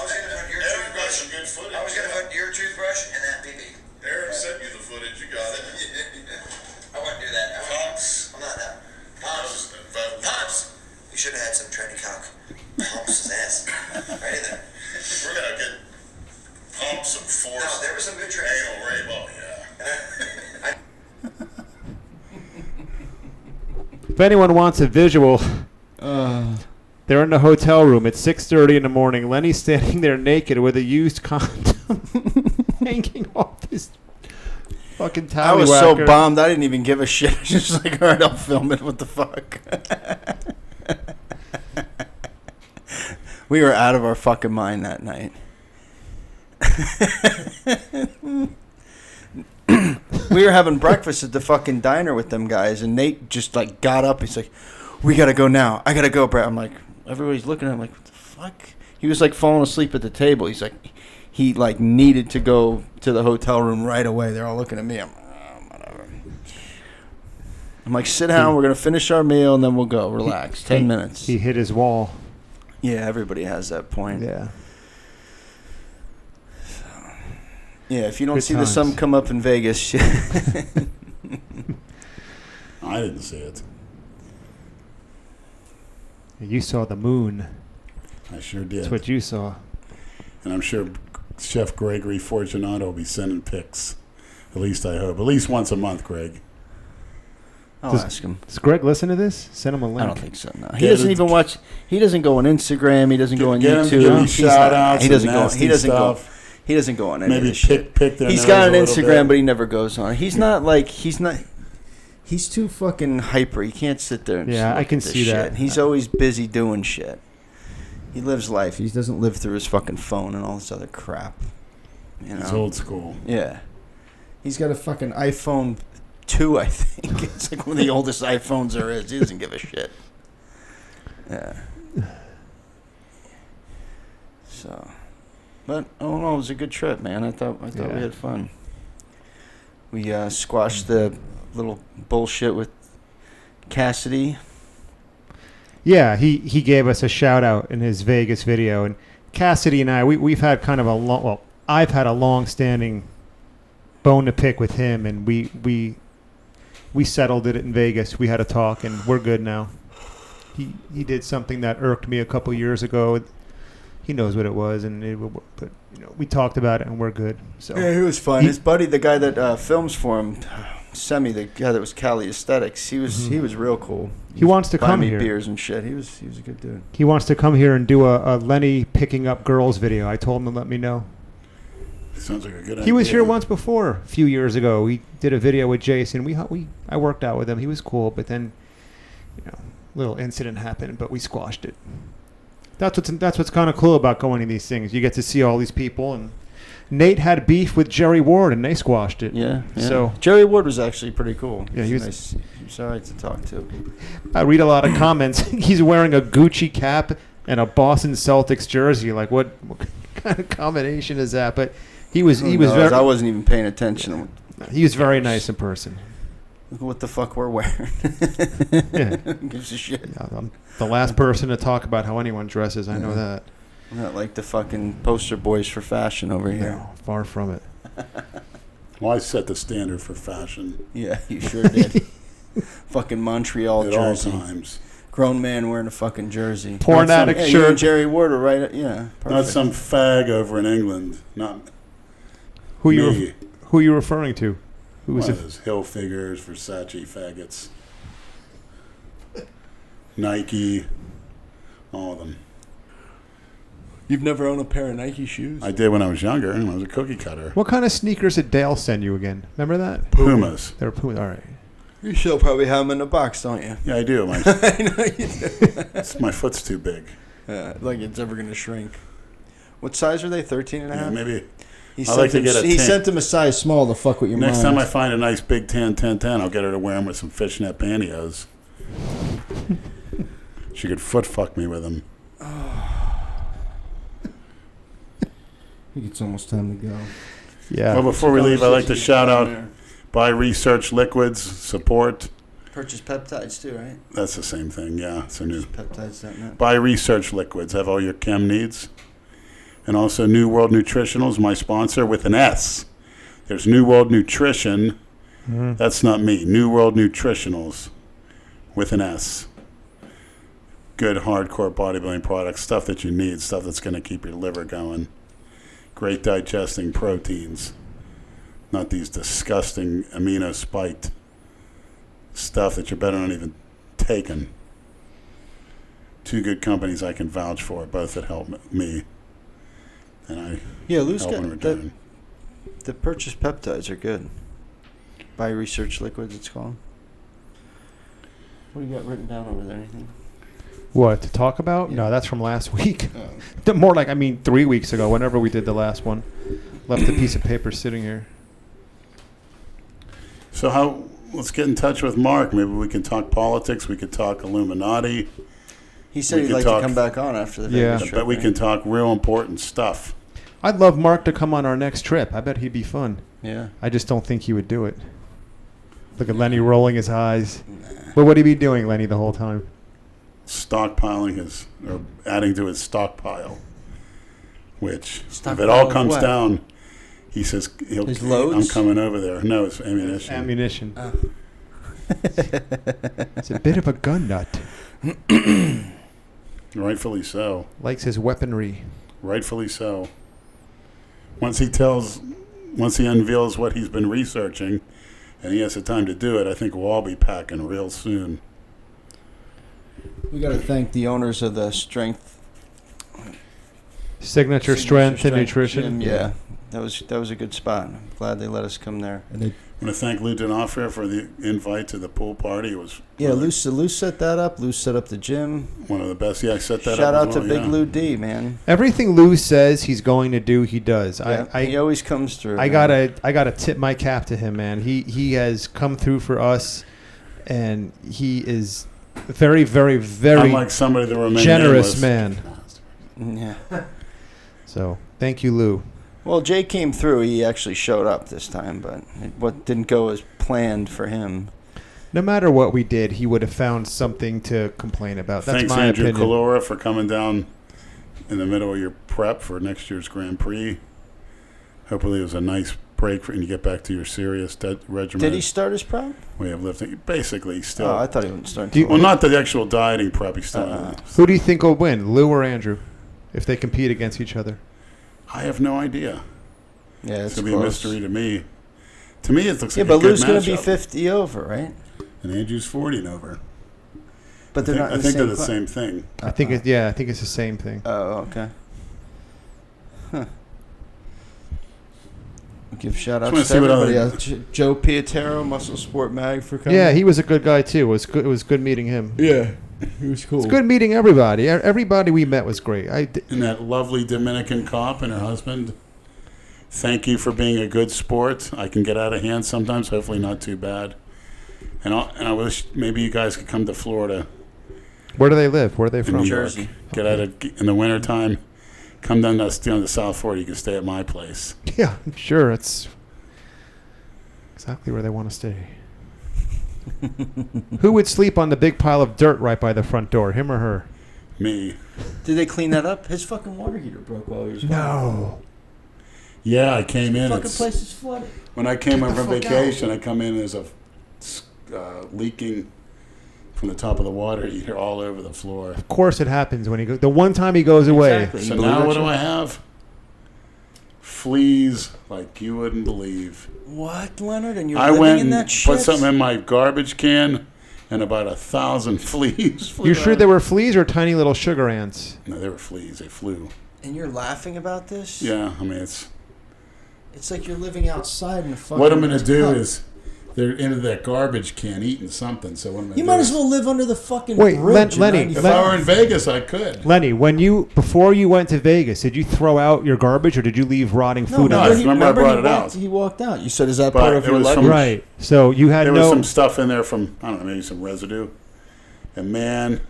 D: was going to put your
E: Aaron got
D: toothbrush.
E: some good footage.
D: I was going to put your toothbrush and that BB.
E: Aaron sent you the footage. You got it.
D: I wouldn't do that.
E: Pumps.
D: I'm not that. Pops. Pops. You should have had some tranny cock. Pumps his ass. Right in there.
E: We're going to get Pumps some force.
D: No, there was some good training.
E: Anal rape. Oh, yeah.
C: If anyone wants a visual, they're in the hotel room at 6:30 in the morning. Lenny's standing there naked with a used condom hanging off his fucking tallywhacker.
B: I was so bummed. I didn't even give a shit. I was just like, all right, I'll film it. What the fuck? We were out of our fucking mind that night. We were having breakfast at the fucking diner with them guys, and Nate just like got up. He's like, "We gotta go now. I gotta go, Brad." I'm like, everybody's looking at him like, "What the fuck?" He was like falling asleep at the table. He's like, he like needed to go to the hotel room right away. They're all looking at me. I'm whatever. I'm like, sit down. We're gonna finish our meal and then we'll go. Relax. 10 minutes.
C: He hit his wall.
B: Yeah, everybody has that point.
C: Yeah.
B: Yeah, if you don't
C: Good
B: see
C: times.
B: the sun come up in Vegas, shit.
A: I didn't see it.
C: You saw the moon.
A: I sure did.
C: That's what you saw.
A: And I'm sure Chef Gregory Fortunato will be sending pics. At least I hope. At least once a month, Greg.
B: I'll
C: Does-
B: ask him.
C: Does Greg listen to this? Send him a link.
B: I don't think so. No, he
A: Get
B: doesn't
A: it-
B: even watch. He doesn't go on Instagram. He doesn't go on
A: Get him to
B: YouTube.
A: give me
B: He's
A: shout
B: not-
A: outs
B: He doesn't
A: and
B: go.
A: nasty
B: He doesn't go.
A: stuff.
B: He doesn't go on any of
A: Maybe
B: this shit.
A: pick their
B: He's
A: nose
B: got
A: a
B: an
A: little
B: Instagram,
A: bit.
B: but he never goes on. He's not like he's not. He's too fucking hyper. He can't sit there and
C: Yeah,
B: just
C: I
B: look
C: can
B: at this
C: see
B: shit.
C: that.
B: He's always busy doing shit. He lives life. He doesn't live through his fucking phone and all this other crap. You know.
A: It's old school.
B: Yeah. He's got a fucking iPhone 2, I think. It's like one of the oldest iPhones there is. He doesn't give a shit. Yeah. So, but oh no, it was a good trip, man. I thought we
C: Yeah.
B: had fun. We squashed the little bullshit with Cassidy.
C: Yeah, he gave us a shout out in his Vegas video, and Cassidy and I we've had kind of a long. Well, I've had a long-standing bone to pick with him, and we settled it in Vegas. We had a talk, and we're good now. He did something that irked me a couple years ago. He knows what it was, but we talked about it, and we're good. So
B: Yeah, he was fun. His buddy, the guy that films for him, Semi, the guy that was Cali Aesthetics, he was real cool.
C: He wants to
B: Buying
C: come
B: me
C: here.
B: beers and shit. He was a good dude.
C: He wants to come here and do a Lenny picking up girls video. I told him to let me know.
A: Sounds like a good idea.
C: He was here once before, a few years ago. We did a video with Jason. I worked out with him. He was cool, but then, a little incident happened, but we squashed it. That's what's kind of cool about going to these things. You get to see all these people, and Nate had beef with Jerry Ward, and they squashed it.
B: Yeah.
C: So
B: Jerry Ward was actually pretty cool.
C: Yeah, he was-
B: nice. He was all right to talk to.
C: I read a lot of comments. He's wearing a Gucci cap and a Boston Celtics jersey. Like, what kind of combination is that? But he was
B: I
C: very
B: wasn't even paying attention.
C: he was very nice in person.
B: Look at what the fuck we're wearing.
C: Yeah.
B: Who gives a shit.
C: Yeah, I'm the last person to talk about how anyone dresses. I know that.
B: We're not like the fucking poster boys for fashion over here.
C: No, far from it.
A: Well, I set the standard for fashion
B: Yeah, you sure did. Fucking Montreal
A: at
B: jersey.
A: all times.
B: Grown man wearing a fucking jersey.
C: Porn
A: Not some-
C: addict
B: Yeah, you and
C: shirt.
B: Jerry Ward are right. Yeah, perfect.
A: Not some fag over in England. Not
C: Who you
A: me.
C: who you referring to? Who was
A: One
C: it?
A: of those Hill Figures, Versace faggots, Nike, all of them.
B: You've never owned a pair of Nike shoes?
A: I did when I was younger, and I was a cookie cutter.
C: What kind of sneakers did Dale send you again? Remember that?
A: Pumas.
C: They were Puma. All right.
B: You still probably have them in a box, don't you?
A: Yeah, I do. My,
B: I know you do.
A: my foot's too big.
B: Like it's ever going to shrink. What size are they? 13 and a
A: Yeah,
B: half?
A: maybe
B: He
A: I like to get a
B: He
A: 10.
B: sent him a size small to fuck with your
A: next
B: mind.
A: time I find a nice big 10, I'll get her to wear them with some fishnet pantyhose. She could foot fuck me with them.
B: I think it's almost time to go.
C: Yeah.
A: Well, before we leave, I'd like to shout out Buy Research Liquids, support.
B: Purchase peptides too, right?
A: That's the same thing, yeah. It's a new.
B: Peptides.net.
A: Buy Research Liquids, have all your chem needs. And also New World Nutritionals, my sponsor, with an S. There's New World Nutrition. That's not me. New World Nutritionals with an S. Good hardcore bodybuilding products, stuff that you need, stuff that's going to keep your liver going. Great digesting proteins. Not these disgusting amino spiked stuff that you're better not even taking. Two good companies I can vouch for, both that help me. And I
B: Yeah, Lou's
A: help in
B: got
A: return.
B: the purchase peptides are good. Buy Research Liquids, it's called. What do you got written down over there? Anything?
C: What to talk about?
B: Yeah.
C: No, that's from last week. More like 3 weeks ago. Whenever we did the last one, left a piece of paper sitting here.
A: So let's get in touch with Mark. Maybe we can talk politics. We could talk Illuminati.
B: He said
A: We
B: he'd
A: could
B: like
A: talk-
B: to come back on after the
C: Yeah.
B: Vegas
A: I
B: trip.
A: bet we
B: right?
A: can talk real important stuff.
C: I'd love Mark to come on our next trip. I bet he'd be fun.
B: Yeah.
C: I just don't think he would do it. Look at Lenny rolling his eyes. Well, what'd he be doing, Lenny, the whole time?
A: Stockpiling or adding to his stockpile. Which, if
B: Stockpile
A: it all
B: of
A: comes
B: what?
A: down, he says,
B: His
A: I'm
B: loads?
A: coming over there. No, it's ammunition.
C: Ammunition.
B: Oh.
C: He's a bit of a gun nut.
A: Rightfully so.
C: Likes his weaponry.
A: Rightfully so. Once he unveils what he's been researching, and he has the time to do it, I think we'll all be packing real soon.
B: We got to thank the owners of the
C: Signature strength and nutrition.
B: Gym. Yeah, that was a good spot. I'm glad they let us come there.
A: I want to thank Lou D'Onofrio for the invite to the pool party. It was
B: Yeah,
A: really
B: Lou set that up. Lou set up the gym.
A: one of the best. Yeah, I set that
B: Shout
A: up.
B: out
A: as
B: to
A: well,
B: Big
A: yeah.
B: Lou D, man.
C: Everything Lou says he's going to do, he does.
B: Yeah, he always comes through.
C: I
B: man.
C: gotta tip my cap to him, man. He has come through for us, and he is very, very, very
A: Unlike somebody that remained
C: generous
A: nameless.
C: man.
B: Yeah.
C: So thank you, Lou.
B: Well, Jay came through. He actually showed up this time, but what didn't go as planned for him.
C: No matter what we did, he would have found something to complain about. That's
A: Thanks,
C: my
A: Andrew
C: opinion.
A: Calora, for coming down in the middle of your prep for next year's Grand Prix. Hopefully it was a nice break and you get back to your serious regimen.
B: Did he start his prep?
A: Way of lifting. Basically, still.
B: Oh, I thought he wouldn't start.
C: Do you-
A: Well, not the actual dieting prep. He's still.
C: Who do you think will win, Lou or Andrew, if they compete against each other?
A: I have no idea.
B: Yeah,
A: It's
B: it's
A: going to be a
B: close.
A: mystery to me. To me, it looks
B: Yeah,
A: like
B: but
A: a good
B: Lou's going to be
A: matchup.
B: 50 over, right?
A: And Andrew's 40 and over.
B: But they're not.
A: I
B: in
A: think
B: the
A: they're the
B: same
A: same thing.
C: I think I think it's the same thing.
B: Oh, okay. Huh. We'll give shout outs
A: Just
B: to
A: wanna see what
B: everybody
A: other-
B: else. Joe Pietero, Muscle Sport Mag for coming.
C: Yeah, he was a good guy too. It was good meeting him.
B: Yeah, he was cool.
C: It's good meeting everybody. Everybody we met was great.
A: And that lovely Dominican cop and her husband. Thank you for being a good sport. I can get out of hand sometimes, hopefully not too bad. And I wish maybe you guys could come to Florida.
C: Where do they live? Where are they
A: in
C: from?
A: New
B: Jersey.
A: York. Get out of in the wintertime. Come down to South Florida. You can stay at my place.
C: Yeah, I'm sure it's exactly where they want to stay. Who would sleep on the big pile of dirt right by the front door, him or her?
A: Me.
B: Did they clean that up? His fucking water heater broke while he was gone.
C: No.
A: Yeah, I came in.
B: Fucking place is flooded.
A: When I came
B: Get
A: over
B: the
A: from
B: fuck
A: vacation, I come in, there's a leaking from the top of the water heater all over the floor.
C: Of course it happens when he goes. The one time he goes away.
B: Exactly.
A: So
B: You believe
A: now
B: that
A: what do
B: shit?
A: I have? Fleas like you wouldn't believe.
B: What, Leonard? And you're
A: I
B: living
A: went
B: in that
A: and
B: shit?
A: put something in my garbage can, and about 1,000 fleas flew
C: You're sure
A: out.
C: there were fleas or tiny little sugar ants?
A: No, they were fleas. They flew.
B: And you're laughing about this?
A: Yeah, I mean, it's...
B: It's like you're living outside in a fucking...
A: What I'm going to do is... They're into that garbage can eating something, so what am I
B: You
A: do
B: might
A: is-
B: as well live under the fucking
C: Wait,
B: bridge. in
C: Lenny,
B: 95.
A: If I were in Vegas, I could.
C: Lenny, before you went to Vegas, did you throw out your garbage or did you leave rotting food?
A: no,
C: in
A: I
C: there?
A: remember I brought it
B: walked,
A: out.
B: He walked out. You said, is that
A: But
B: part of
A: it
B: your
A: was
B: luggage?
A: from-
C: Right. So you had
A: There was
C: no.
A: some stuff in there from, I don't know, maybe some residue. And man,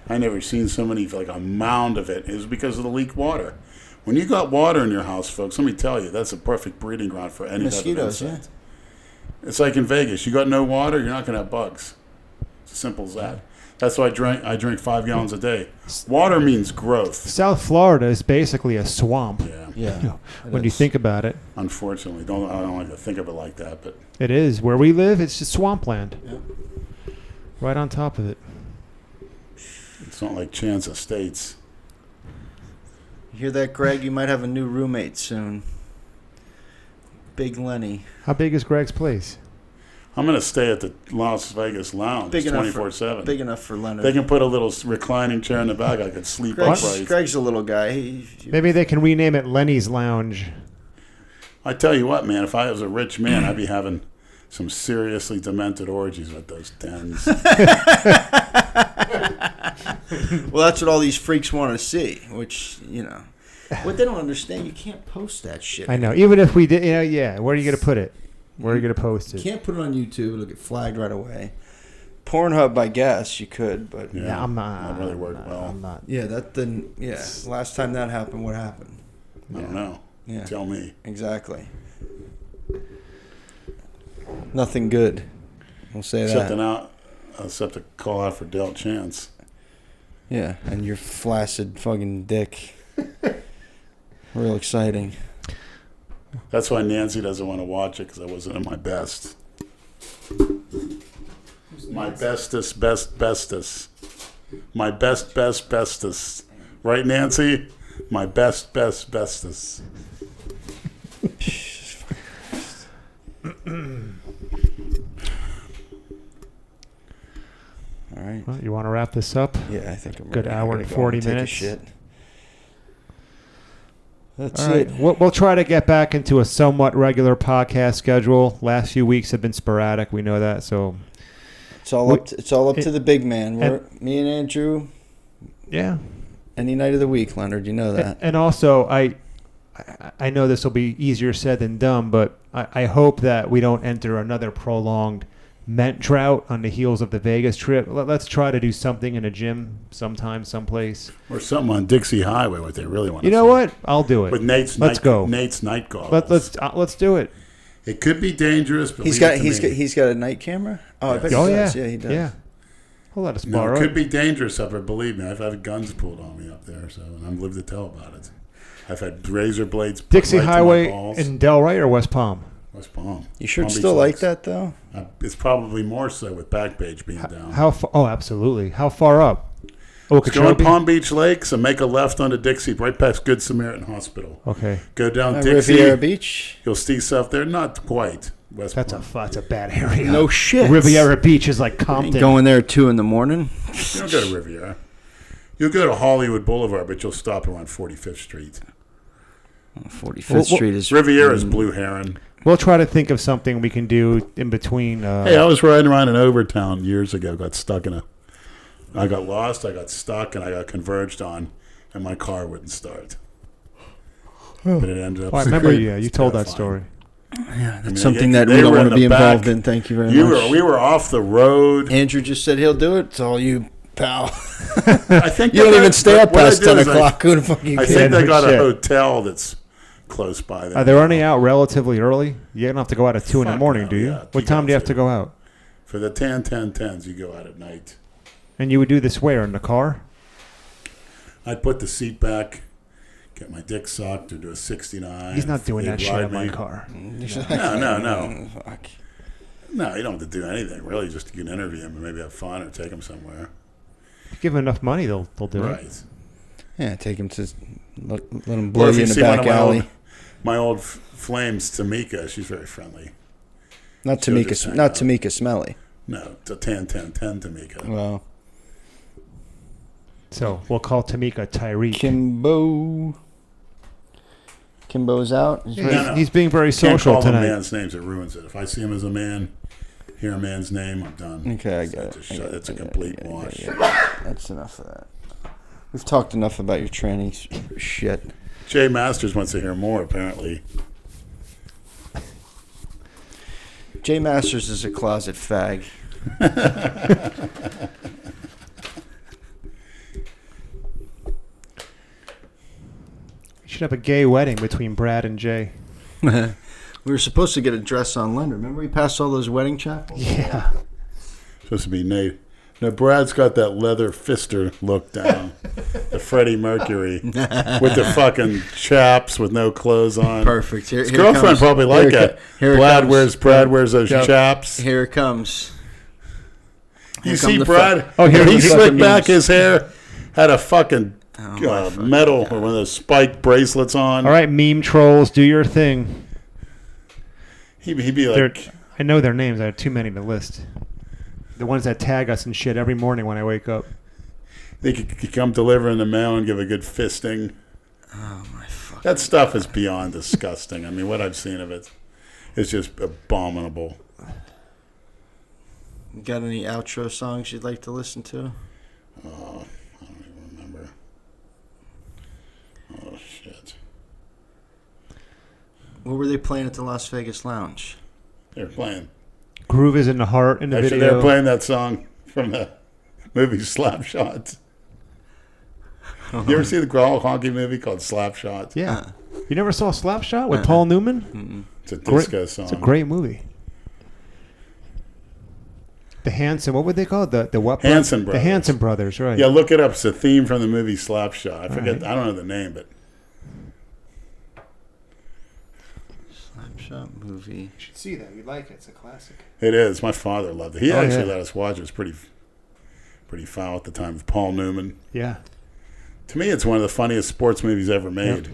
A: I never seen so many, like a mound of it. It was because of the leaked water. When you got water in your house, folks, let me tell you, that's a perfect breeding ground for any
B: Mosquitoes,
A: type of insect. It's like in Vegas. You got no water, you're not going to have bugs. It's as simple as that. That's why I drink 5 gallons a day. Water means growth.
C: South Florida is basically a swamp.
A: Yeah,
B: Yeah.
C: When you think about it,
A: unfortunately. I don't like to think of it like that, but
C: it is. Where we live, it's just swampland.
B: Yeah.
C: Right on top of it.
A: it's not like Chance Estates.
B: You hear that, Greg? You might have a new roommate soon. Big Lenny.
C: How big is Greg's place?
A: I'm going to stay at the Las Vegas Lounge
B: Big enough
A: 24/7.
B: Big enough for Leonard.
A: They can put a little reclining chair in the back. I could sleep
B: Greg's,
A: upright.
B: Greg's a little guy.
C: Maybe they can rename it Lenny's Lounge.
A: I tell you what, man, if I was a rich man, I'd be having some seriously demented orgies with those dens.
B: Well, that's what all these freaks want to see, which, you know. What they don't understand, you can't post that shit.
C: I know. Even if we did, yeah. Where are you going to put it? Where are you going to post
B: You
C: it?
B: can't put it on YouTube. It'll get flagged right away. Pornhub, I guess, you could, but...
A: Yeah,
C: No, I'm not.
A: That really worked well.
C: I'm not.
B: Yeah, that didn't... Yeah, last time that happened, what happened?
A: I don't know.
B: Yeah.
A: Tell me.
B: Exactly. Nothing good. We'll say
A: Except
B: that.
A: to call out for Del Chance.
B: Yeah, and your flaccid fucking dick. Real exciting.
A: That's why Nancy doesn't want to watch it, because I wasn't at my best. My bestest. My bestest. Right, Nancy? My bestest.
B: All right.
C: Well, you want to wrap this up?
B: Yeah, I think I'm
C: Good
B: ready.
C: hour
B: I gotta
C: and
B: go
C: 40
B: take a
C: minutes.
B: shit. That's
C: All right.
B: it.
C: We'll try to get back into a somewhat regular podcast schedule. Last few weeks have been sporadic. We know that. So,
B: It's all up to the big man. Me and Andrew,
C: yeah.
B: any night of the week, Leonard. You know that.
C: And also, I know this will be easier said than done, but I hope that we don't enter another prolonged Ment drought on the heels of the Vegas trip. Let's try to do something in a gym sometime, someplace.
A: Or something on Dixie Highway, what they really want to
C: You know
A: see.
C: what? I'll do it.
A: With Nate's
C: Let's go.
A: Nate's night goggles.
C: Let's do it.
A: It could be dangerous, but
B: He's got a night camera. Oh, I bet
C: Oh
B: he
C: yeah,
B: does. Yeah, he does.
C: Yeah. He'll let us
A: No,
C: borrow
A: it
C: it.
A: could be dangerous up there. Believe me, I've had guns pulled on me up there, so and I'm lived to tell about it. I've had razor blades. put
C: Dixie
A: right to my
C: Highway
A: balls.
C: in Delray or West Palm?
A: West Palm.
B: You sure it's
A: Palm
B: still
A: Beach
B: like
A: Lakes.
B: that though?
A: It's probably more so with Backpage being down.
C: How far? Oh, absolutely. How far up?
A: Go to
C: Okeechobee?
A: Palm Beach Lakes and make a left onto Dixie, right past Good Samaritan Hospital.
C: Okay,
A: Go down Dixie.
B: Riviera Beach.
A: You'll see stuff there. Not quite. West
C: that's
A: Palm.
C: a bad area.
B: No shit.
C: Riviera Beach is like
B: Ain't
C: Compton.
B: going there at 2 a.m.
A: You don't go to Riviera. You'll go to Hollywood Boulevard, but you'll stop around 45th Street.
B: 45th Street is
A: Riviera's Blue Heron.
C: We'll try to think of something we can do in between.
A: Hey, I was riding around in Overtown years ago. Got stuck in I got lost. I got stuck, and I got converged on, and my car wouldn't start. But it ended up.
C: I remember you.
A: It's
C: You told that
A: terrifying.
C: story.
B: Yeah, that's
A: I mean,
B: something
A: they
B: that we don't
A: were
B: want to
A: in
B: be
A: the
B: involved
A: back.
B: in. Thank you very much.
A: We were off the road.
B: Andrew just said he'll do it. It's all you, pal.
A: I think
B: You don't
A: they
B: even
A: got-
B: stay up
A: what I
B: past
A: did
B: 10
A: is
B: o'clock. Who the fuck you
A: I
B: kidding?
A: think they got a
C: Shit.
A: hotel that's close by there.
C: Are they running out relatively early? You don't have to go out at 2 in the
A: Fuck
C: morning,
A: no,
C: do you?
A: yeah,
C: What time do you have to
A: 2.
C: go out?
A: For the 10-10-10s, you go out at night.
C: And you would do this where? In the car?
A: I'd put the seat back, get my dick sucked, or do a 69.
C: He's not doing
A: He'd
C: that shit
A: ride
C: in my
A: me.
C: car.
A: No.
B: Fuck.
A: No, you don't have to do anything, really. Just you can interview him and maybe have fun or take him somewhere.
C: If you give them enough money, they'll do it.
A: Right.
B: Yeah, take him to let him blow
A: Or if
B: you in the
A: see one
B: back
A: of
B: alley.
A: my old flames, Tamika, she's very friendly.
B: Not
A: She'll just hang out.
B: Tamika Smelly.
A: No, it's a 10-10-10 Tamika.
B: Well,
C: So we'll call Tamika Tyreek.
B: Kimbo's out.
A: No.
C: He's being very
A: Can't
C: social
A: call
C: tonight.
A: him man's names. It ruins it. If I see him as a man, hear a man's name, I'm done.
B: Okay, I get it.
A: It's a complete wash.
B: That's enough of that. We've talked enough about your tranny shit.
A: Jay Masters wants to hear more, apparently.
B: Jay Masters is a closet fag.
C: We should have a gay wedding between Brad and Jay.
B: We were supposed to get a dress on Leonard. Remember we passed all those wedding chapels?
C: Yeah.
A: Supposed to be Nate. Now, Brad's got that leather fister look down. The Freddie Mercury. With the fucking chaps with no clothes on.
B: Perfect.
A: His girlfriend probably like it. Brad wears those chaps.
B: Here it comes.
A: You see Brad?
C: Oh, here
A: he
C: he
A: slicked
B: fucking
A: back
B: means.
A: his hair, had a fucking
B: fucking
A: metal or one of those spiked bracelets on.
C: All right, meme trolls, do your thing.
A: He'd be like,
C: I know their names. I have too many to list. The ones that tag us and shit every morning when I wake up.
A: they could come deliver in the mail and give a good fisting.
B: Oh, my fuck.
A: That stuff is beyond disgusting. I mean, what I've seen of it is just abominable.
B: Got any outro songs you'd like to listen to?
A: Oh, I don't even remember. Oh, shit.
B: What were they playing at the Las Vegas Lounge?
A: They're playing.
C: Groove is in the heart in the
A: Actually,
C: video.
A: they're playing that song from the movie Slapshot. You ever see the honky movie called Slapshot?
C: Yeah. You never saw Slapshot with Paul Newman?
A: It's a disco song.
C: It's a great movie. The Hanson, what would they call it? The what?
A: Hanson
C: The
A: Brothers.
C: Hanson Brothers, right.
A: Yeah, look it up. It's a theme from the movie Slapshot. I forget.
C: right.
A: I don't know the name, but
B: Slapshot movie.
C: You should see that. You'd like it. It's a classic.
A: it is. My father loved it. He
C: Oh,
A: actually
C: yeah.
A: let us watch it. It was pretty foul at the time with Paul Newman.
C: Yeah.
A: To me, it's one of the funniest sports movies ever made.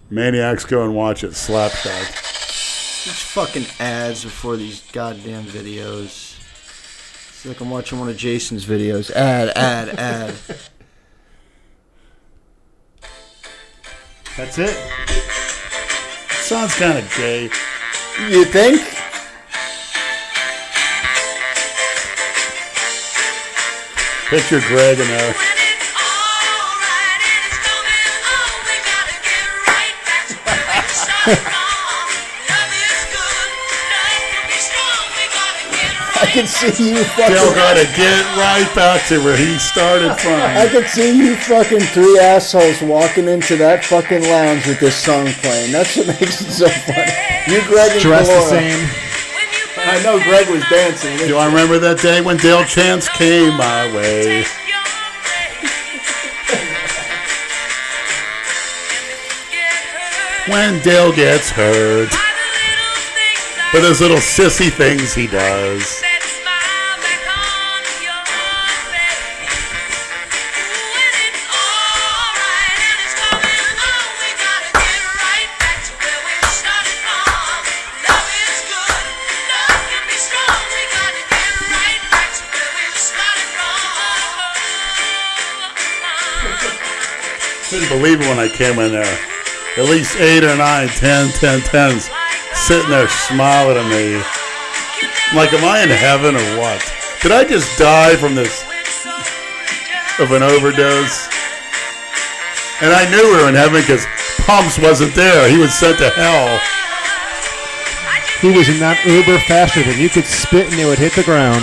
A: Maniacs, go and watch it. Slapshot.
B: These fucking ads before these goddamn videos. It's like I'm watching one of Jason's videos. Ad.
C: That's it.
A: Sounds kind of gay.
B: You think?
A: Picture Greg in there.
B: I can see you
A: Still
B: fucking.
A: gotta get right back to where he started
B: I
A: from.
B: can see you fucking three assholes walking into that fucking lounge with this song playing. That's what makes it so funny. You, Greg, and
C: Dressed the
B: Laura.
C: same.
B: I know Greg was dancing.
A: Do I remember that day when Dale Chance came my way? When Dale gets hurt. For those little sissy things he does. Couldn't believe it when I came in there. At least 8 or 9, 10, 10s sitting there smiling at me. I'm like, am I in heaven or what? Did I just die from this, of an overdose? And I knew we were in heaven because Pumps wasn't there. He was sent to hell.
C: He was in that Uber faster than you could spit and it would hit the ground.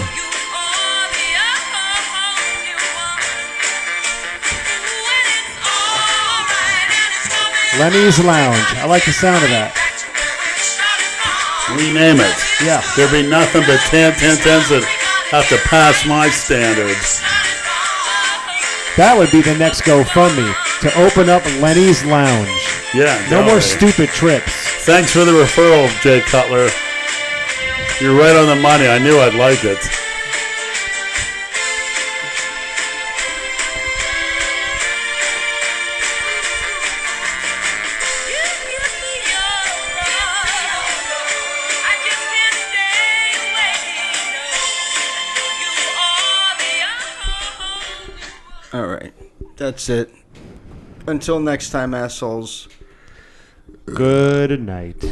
C: Lenny's Lounge. I like the sound of that.
A: Rename it.
C: Yeah.
A: There'd be nothing but 10s that have to pass my standards.
C: That would be the next GoFundMe, to open up Lenny's Lounge.
A: Yeah.
C: No more
A: Delray.
C: stupid trips.
A: Thanks for the referral, Jay Cutler. You're right on the money. I knew I'd like it.
B: All right. That's it. Until next time, assholes.
C: Good night.